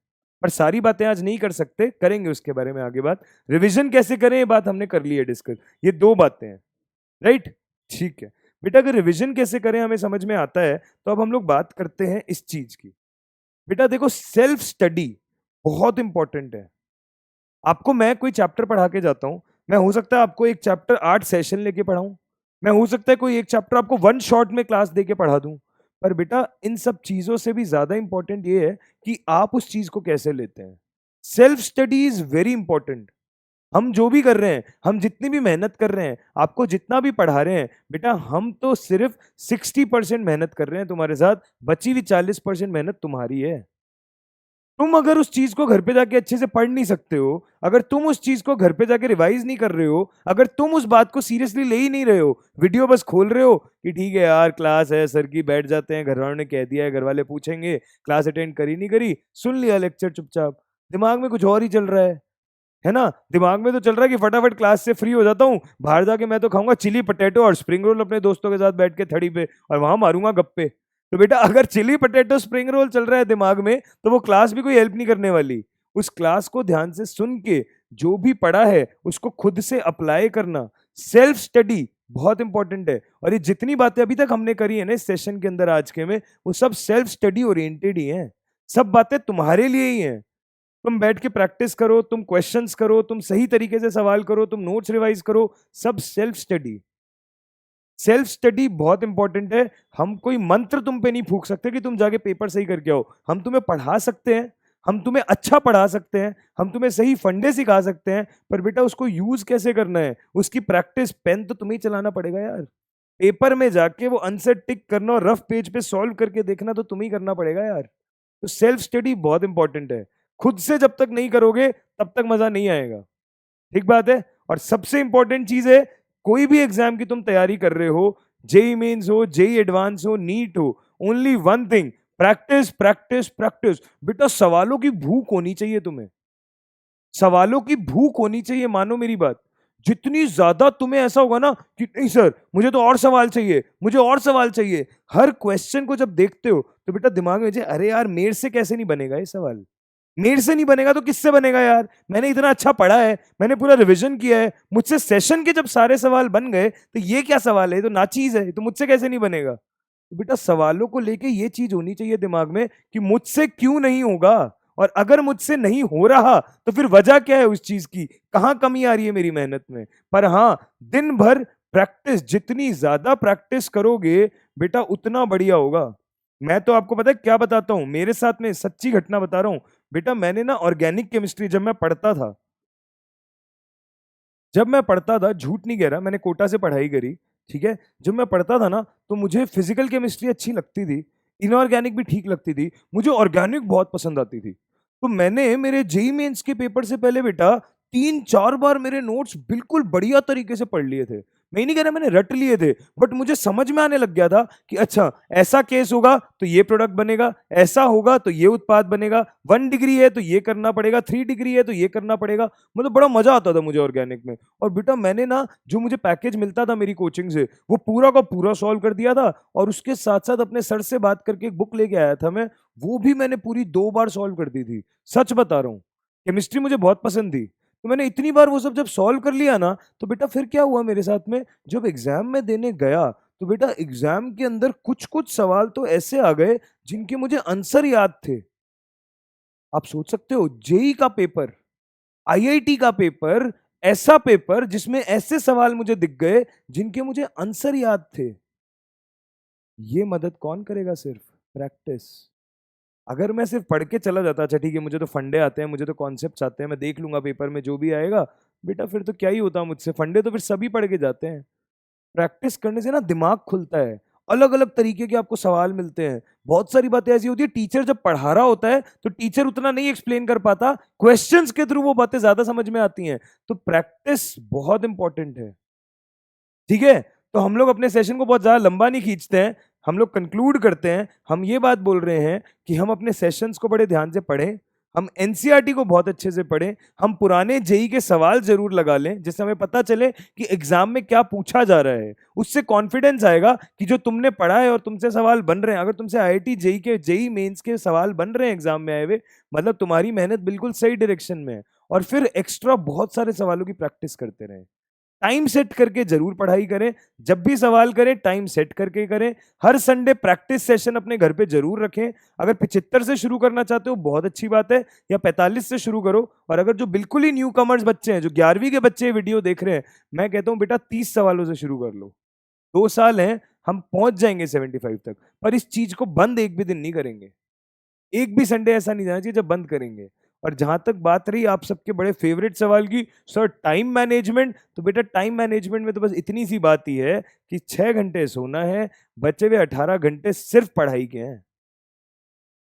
पर सारी बातें आज नहीं कर सकते, करेंगे उसके बारे में आगे बात। रिवीजन कैसे करें ये बात हमने कर ली है डिस्कस, ये 2 बातें हैं, राइट? ठीक है बेटा, अगर रिवीजन कैसे करें हमें समझ में आता है, तो अब हम लोग बात करते हैं इस चीज की। बेटा देखो, सेल्फ स्टडी बहुत इंपॉर्टेंट है। आपको मैं कोई चैप्टर पढ़ा के जाता हूँ, मैं हो सकता है आपको एक चैप्टर 8 सेशन लेके पढ़ाऊं, मैं हो सकता है कोई एक चैप्टर आपको 1 शॉट में क्लास दे के पढ़ा दूं। पर बेटा इन सब चीजों से भी ज्यादा इंपॉर्टेंट ये है कि आप उस चीज को कैसे लेते हैं। Self study is very important. हम जो भी कर रहे हैं, हम जितनी भी मेहनत कर रहे हैं, आपको जितना भी पढ़ा रहे हैं, बेटा हम तो सिर्फ 60% मेहनत कर रहे हैं तुम्हारे साथ, बची हुई 40% मेहनत तुम्हारी है। तुम अगर उस चीज को घर पे जाके अच्छे से पढ़ नहीं सकते हो, अगर तुम उस चीज को घर पे जाके रिवाइज नहीं कर रहे हो, अगर तुम उस बात को सीरियसली ले ही नहीं रहे हो, वीडियो बस खोल रहे हो कि ठीक है यार क्लास है सर की, बैठ जाते हैं, घर वालों ने कह दिया है, घर वाले पूछेंगे, क्लास अटेंड करी नहीं करी, सुन लिया लेक्चर चुपचाप, दिमाग में कुछ और ही चल रहा है ना? दिमाग में तो चल रहा है कि फटाफट क्लास से फ्री हो जाता हूँ, बाहर जाके मैं तो खाऊंगा चिली पटेटो और स्प्रिंग रोल अपने दोस्तों के साथ बैठ के थड़ी पे, और वहां मारूंगा गप्पे। तो बेटा अगर चिली पटेटो स्प्रिंग रोल चल रहा है दिमाग में, तो वो क्लास भी कोई हेल्प नहीं करने वाली। उस क्लास को ध्यान से सुन के जो भी पढ़ा है उसको खुद से अप्लाई करना, सेल्फ स्टडी बहुत इंपॉर्टेंट है। और ये जितनी बातें अभी तक हमने करी है ना इस सेशन के अंदर आज के में, वो सब सेल्फ स्टडी ओरिएंटेड ही हैं। सब बातें तुम्हारे लिए ही हैं। तुम बैठ के प्रैक्टिस करो, तुम क्वेश्चंस करो, तुम सही तरीके से सवाल करो, तुम नोट्स रिवाइज करो, सब सेल्फ स्टडी। सेल्फ स्टडी बहुत इंपॉर्टेंट है। हम कोई मंत्र तुम पे नहीं फूक सकते कि तुम जाके पेपर सही करके आओ। हम तुम्हें पढ़ा सकते हैं, हम तुम्हें अच्छा पढ़ा सकते हैं, हम तुम्हें सही फंडे सिखा सकते हैं, पर बेटा उसको यूज कैसे करना है, उसकी प्रैक्टिस पेन तो तुम्हें चलाना पड़ेगा यार। पेपर में जाके वो आंसर टिक करना और रफ पेज पे सॉल्व करके देखना तो तुम्हें करना पड़ेगा यार। तो सेल्फ स्टडी बहुत इंपॉर्टेंट है। खुद से जब तक नहीं करोगे तब तक मजा नहीं आएगा। ठीक बात है। और सबसे इंपॉर्टेंट चीज है, कोई भी एग्जाम की तुम तैयारी कर रहे हो, जेई मेंस हो, जेई एडवांस हो, नीट हो, only one thing, practice practice practice. बेटा सवालों की भूख होनी चाहिए तुम्हें, सवालों की भूख होनी चाहिए, मानो मेरी बात। जितनी ज्यादा तुम्हें ऐसा होगा ना कि नहीं सर मुझे तो और सवाल चाहिए, मुझे और सवाल चाहिए, हर क्वेश्चन को जब देखते हो तो बेटा दिमाग में अरे यार मेरे से कैसे नहीं बनेगा ये सवाल, मेरे से नहीं बनेगा तो किससे बनेगा यार, मैंने इतना अच्छा पढ़ा है, मैंने पूरा रिवीजन किया है, मुझसे सेशन के जब सारे सवाल बन गए तो ये क्या सवाल है, ये तो नाचीज है, तो मुझसे कैसे नहीं बनेगा। तो बेटा सवालों को लेके ये चीज होनी चाहिए दिमाग में कि मुझसे क्यों नहीं होगा, और अगर मुझसे नहीं हो रहा तो फिर वजह क्या है उस चीज की, कहां कमी आ रही है मेरी मेहनत में। पर हाँ, दिन भर प्रैक्टिस, जितनी ज्यादा प्रैक्टिस करोगे बेटा उतना बढ़िया होगा। मैं तो आपको पता है क्या बताता हूं, मेरे साथ में सच्ची घटना बता रहा हूं। बेटा मैंने ना ऑर्गेनिक केमिस्ट्री जब मैं पढ़ता था, जब मैं पढ़ता था, झूठ नहीं कह रहा, मैंने कोटा से पढ़ाई करी, ठीक है। जब मैं पढ़ता था ना तो मुझे फिजिकल केमिस्ट्री अच्छी लगती थी, इनऑर्गेनिक भी ठीक लगती थी, मुझे ऑर्गेनिक बहुत पसंद आती थी। तो मैंने मेरे जेई मेंस के पेपर से पहले बेटा 3-4 बार मेरे नोट्स बिल्कुल बढ़िया तरीके से पढ़ लिए थे। मैं ही नहीं कह रहा मैंने रट लिए थे, बट मुझे समझ में आने लग गया था कि अच्छा ऐसा केस होगा तो ये प्रोडक्ट बनेगा, ऐसा होगा तो ये उत्पाद बनेगा, 1 डिग्री है तो ये करना पड़ेगा, 3 डिग्री है तो ये करना पड़ेगा। मतलब बड़ा मजा आता था मुझे ऑर्गेनिक में। और बेटा मैंने ना जो मुझे पैकेज मिलता था मेरी कोचिंग से वो पूरा का पूरा सॉल्व कर दिया था, और उसके साथ साथ अपने सर से बात करके एक बुक लेके आया था मैं, वो भी मैंने पूरी 2 बार सॉल्व कर दी थी। सच बता रहा हूँ, केमिस्ट्री मुझे बहुत पसंद थी, तो मैंने इतनी बार वो सब जब सॉल्व कर लिया ना, तो बेटा फिर क्या हुआ मेरे साथ में, जब एग्जाम में देने गया तो बेटा एग्जाम के अंदर कुछ कुछ सवाल तो ऐसे आ गए जिनके मुझे आंसर याद थे। आप सोच सकते हो, जेई का पेपर, आईआईटी का पेपर, ऐसा पेपर जिसमें ऐसे सवाल मुझे दिख गए जिनके मुझे आंसर याद थे। ये मदद कौन करेगा, सिर्फ प्रैक्टिस। अगर मैं सिर्फ पढ़ के चला जाता, अच्छा ठीक है मुझे तो फंडे आते हैं, मुझे तो कॉन्सेप्ट्स आते हैं, मैं देख लूंगा पेपर में जो भी आएगा, बेटा फिर तो क्या ही होता मुझसे, फंडे तो फिर सभी पढ़ के जाते हैं। प्रैक्टिस करने से ना दिमाग खुलता है, अलग अलग तरीके के आपको सवाल मिलते हैं। बहुत सारी बातें ऐसी होती है, टीचर जब पढ़ा रहा होता है तो टीचर उतना नहीं एक्सप्लेन कर पाता, क्वेश्चंस के थ्रू वो बातें ज्यादा समझ में आती हैं। तो प्रैक्टिस बहुत इंपॉर्टेंट है, ठीक है। तो हम लोग अपने सेशन को बहुत ज्यादा लंबा नहीं खींचते हैं, हम लोग कंक्लूड करते हैं। हम ये बात बोल रहे हैं कि हम अपने सेशंस को बड़े ध्यान से पढ़ें, हम एनसीईआरटी को बहुत अच्छे से पढ़ें, हम पुराने जेई के सवाल जरूर लगा लें जिससे हमें पता चले कि एग्जाम में क्या पूछा जा रहा है। उससे कॉन्फिडेंस आएगा कि जो तुमने पढ़ा है और तुमसे सवाल बन रहे हैं, अगर तुमसे आईआईटी जेई के जेई मेंस के सवाल बन रहे हैं एग्जाम में आए हुए, मतलब तुम्हारी मेहनत बिल्कुल सही डायरेक्शन में है। और फिर एक्स्ट्रा बहुत सारे सवालों की प्रैक्टिस करते रहें, टाइम सेट करके जरूर पढ़ाई करें, जब भी सवाल करें टाइम सेट करके करें। हर संडे प्रैक्टिस सेशन अपने घर पे जरूर रखें। अगर 75 से शुरू करना चाहते हो बहुत अच्छी बात है, या 45 से शुरू करो। और अगर जो बिल्कुल ही न्यू कमर्स बच्चे हैं, जो 11वीं के बच्चे वीडियो देख रहे हैं, मैं कहता हूं बेटा 30 सवालों से शुरू कर लो, 2 साल हैं, हम पहुंच जाएंगे 75 तक। पर इस चीज को बंद एक भी दिन नहीं करेंगे, एक भी संडे ऐसा नहीं जाना चाहिए जब बंद करेंगे। और जहां तक बात रही आप सबके बड़े फेवरेट सवाल की, सर टाइम मैनेजमेंट, तो बेटा टाइम मैनेजमेंट में तो बस इतनी सी बात ही है कि 6 घंटे सोना है, बचे हुए 18 घंटे सिर्फ पढ़ाई के हैं।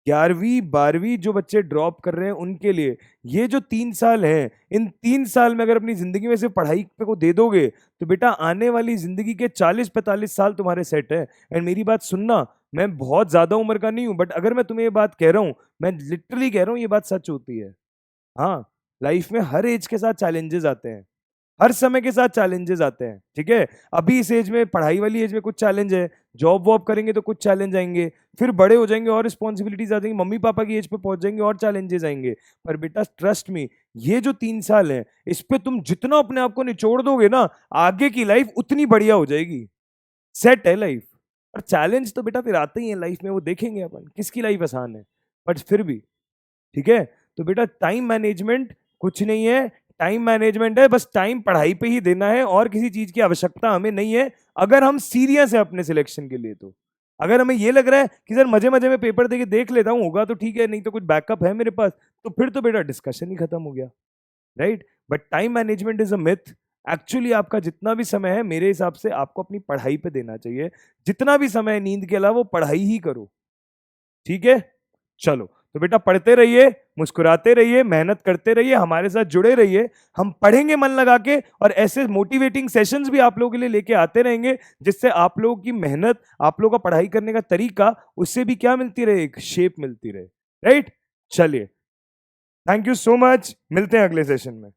11वीं 12वीं जो बच्चे ड्रॉप कर रहे हैं उनके लिए ये जो 3 साल हैं, इन 3 साल में अगर अपनी जिंदगी में से पढ़ाई पे को दे दोगे तो बेटा आने वाली जिंदगी के 40-45 साल तुम्हारे सेट है। एंड मेरी बात सुनना, मैं बहुत ज्यादा उम्र का नहीं हूं, बट अगर मैं तुम्हें ये बात कह रहा हूं, मैं लिटरली कह रहा हूं, ये बात सच होती है। हाँ, लाइफ में हर एज के साथ चैलेंजेस आते हैं, हर समय के साथ चैलेंजेस आते हैं, ठीक है। अभी इस एज में, पढ़ाई वाली एज में कुछ चैलेंज है, जॉब वॉब करेंगे तो कुछ चैलेंज आएंगे, फिर बड़े हो जाएंगे और रिस्पॉन्सिबिलिटीज आ जाएंगी, मम्मी पापा की एज पे पहुंच जाएंगे और चैलेंजेस आएंगे। पर बेटा ट्रस्ट मी, ये जो 3 साल है इस पे तुम जितना अपने आप को निचोड़ दोगे ना, आगे की लाइफ उतनी बढ़िया हो जाएगी, सेट है लाइफ। और चैलेंज तो बेटा फिर आते ही है लाइफ में, वो देखेंगे अपन किसकी लाइफ आसान है, बट फिर भी, ठीक है। तो बेटा टाइम मैनेजमेंट कुछ नहीं है, टाइम मैनेजमेंट है बस टाइम पढ़ाई पे ही देना है, और किसी चीज की आवश्यकता हमें नहीं है। अगर हम सीरियस है अपने सिलेक्शन के लिए तो, अगर हमें ये लग रहा है कि सर मजे मजे में पेपर देके देख लेता हूँ, होगा तो ठीक है, नहीं तो कुछ बैकअप है मेरे पास, तो फिर तो बेटा डिस्कशन ही खत्म हो गया, right. But time management is a myth. Actually आपका जितना भी समय है मेरे हिसाब से आपको अपनी पढ़ाई पे देना चाहिए, जितना भी समय है नींद के अलावा वो पढ़ाई ही करो, ठीक है। चलो, तो बेटा पढ़ते रहिए, मुस्कुराते रहिए, मेहनत करते रहिए, हमारे साथ जुड़े रहिए। हम पढ़ेंगे मन लगा के, और ऐसे मोटिवेटिंग सेशंस भी आप लोगों के लिए लेके आते रहेंगे, जिससे आप लोगों की मेहनत, आप लोगों का पढ़ाई करने का तरीका, उससे भी क्या मिलती रहे, एक शेप मिलती रहे। राइट, चलिए, थैंक यू सो मच, मिलते हैं अगले सेशन में।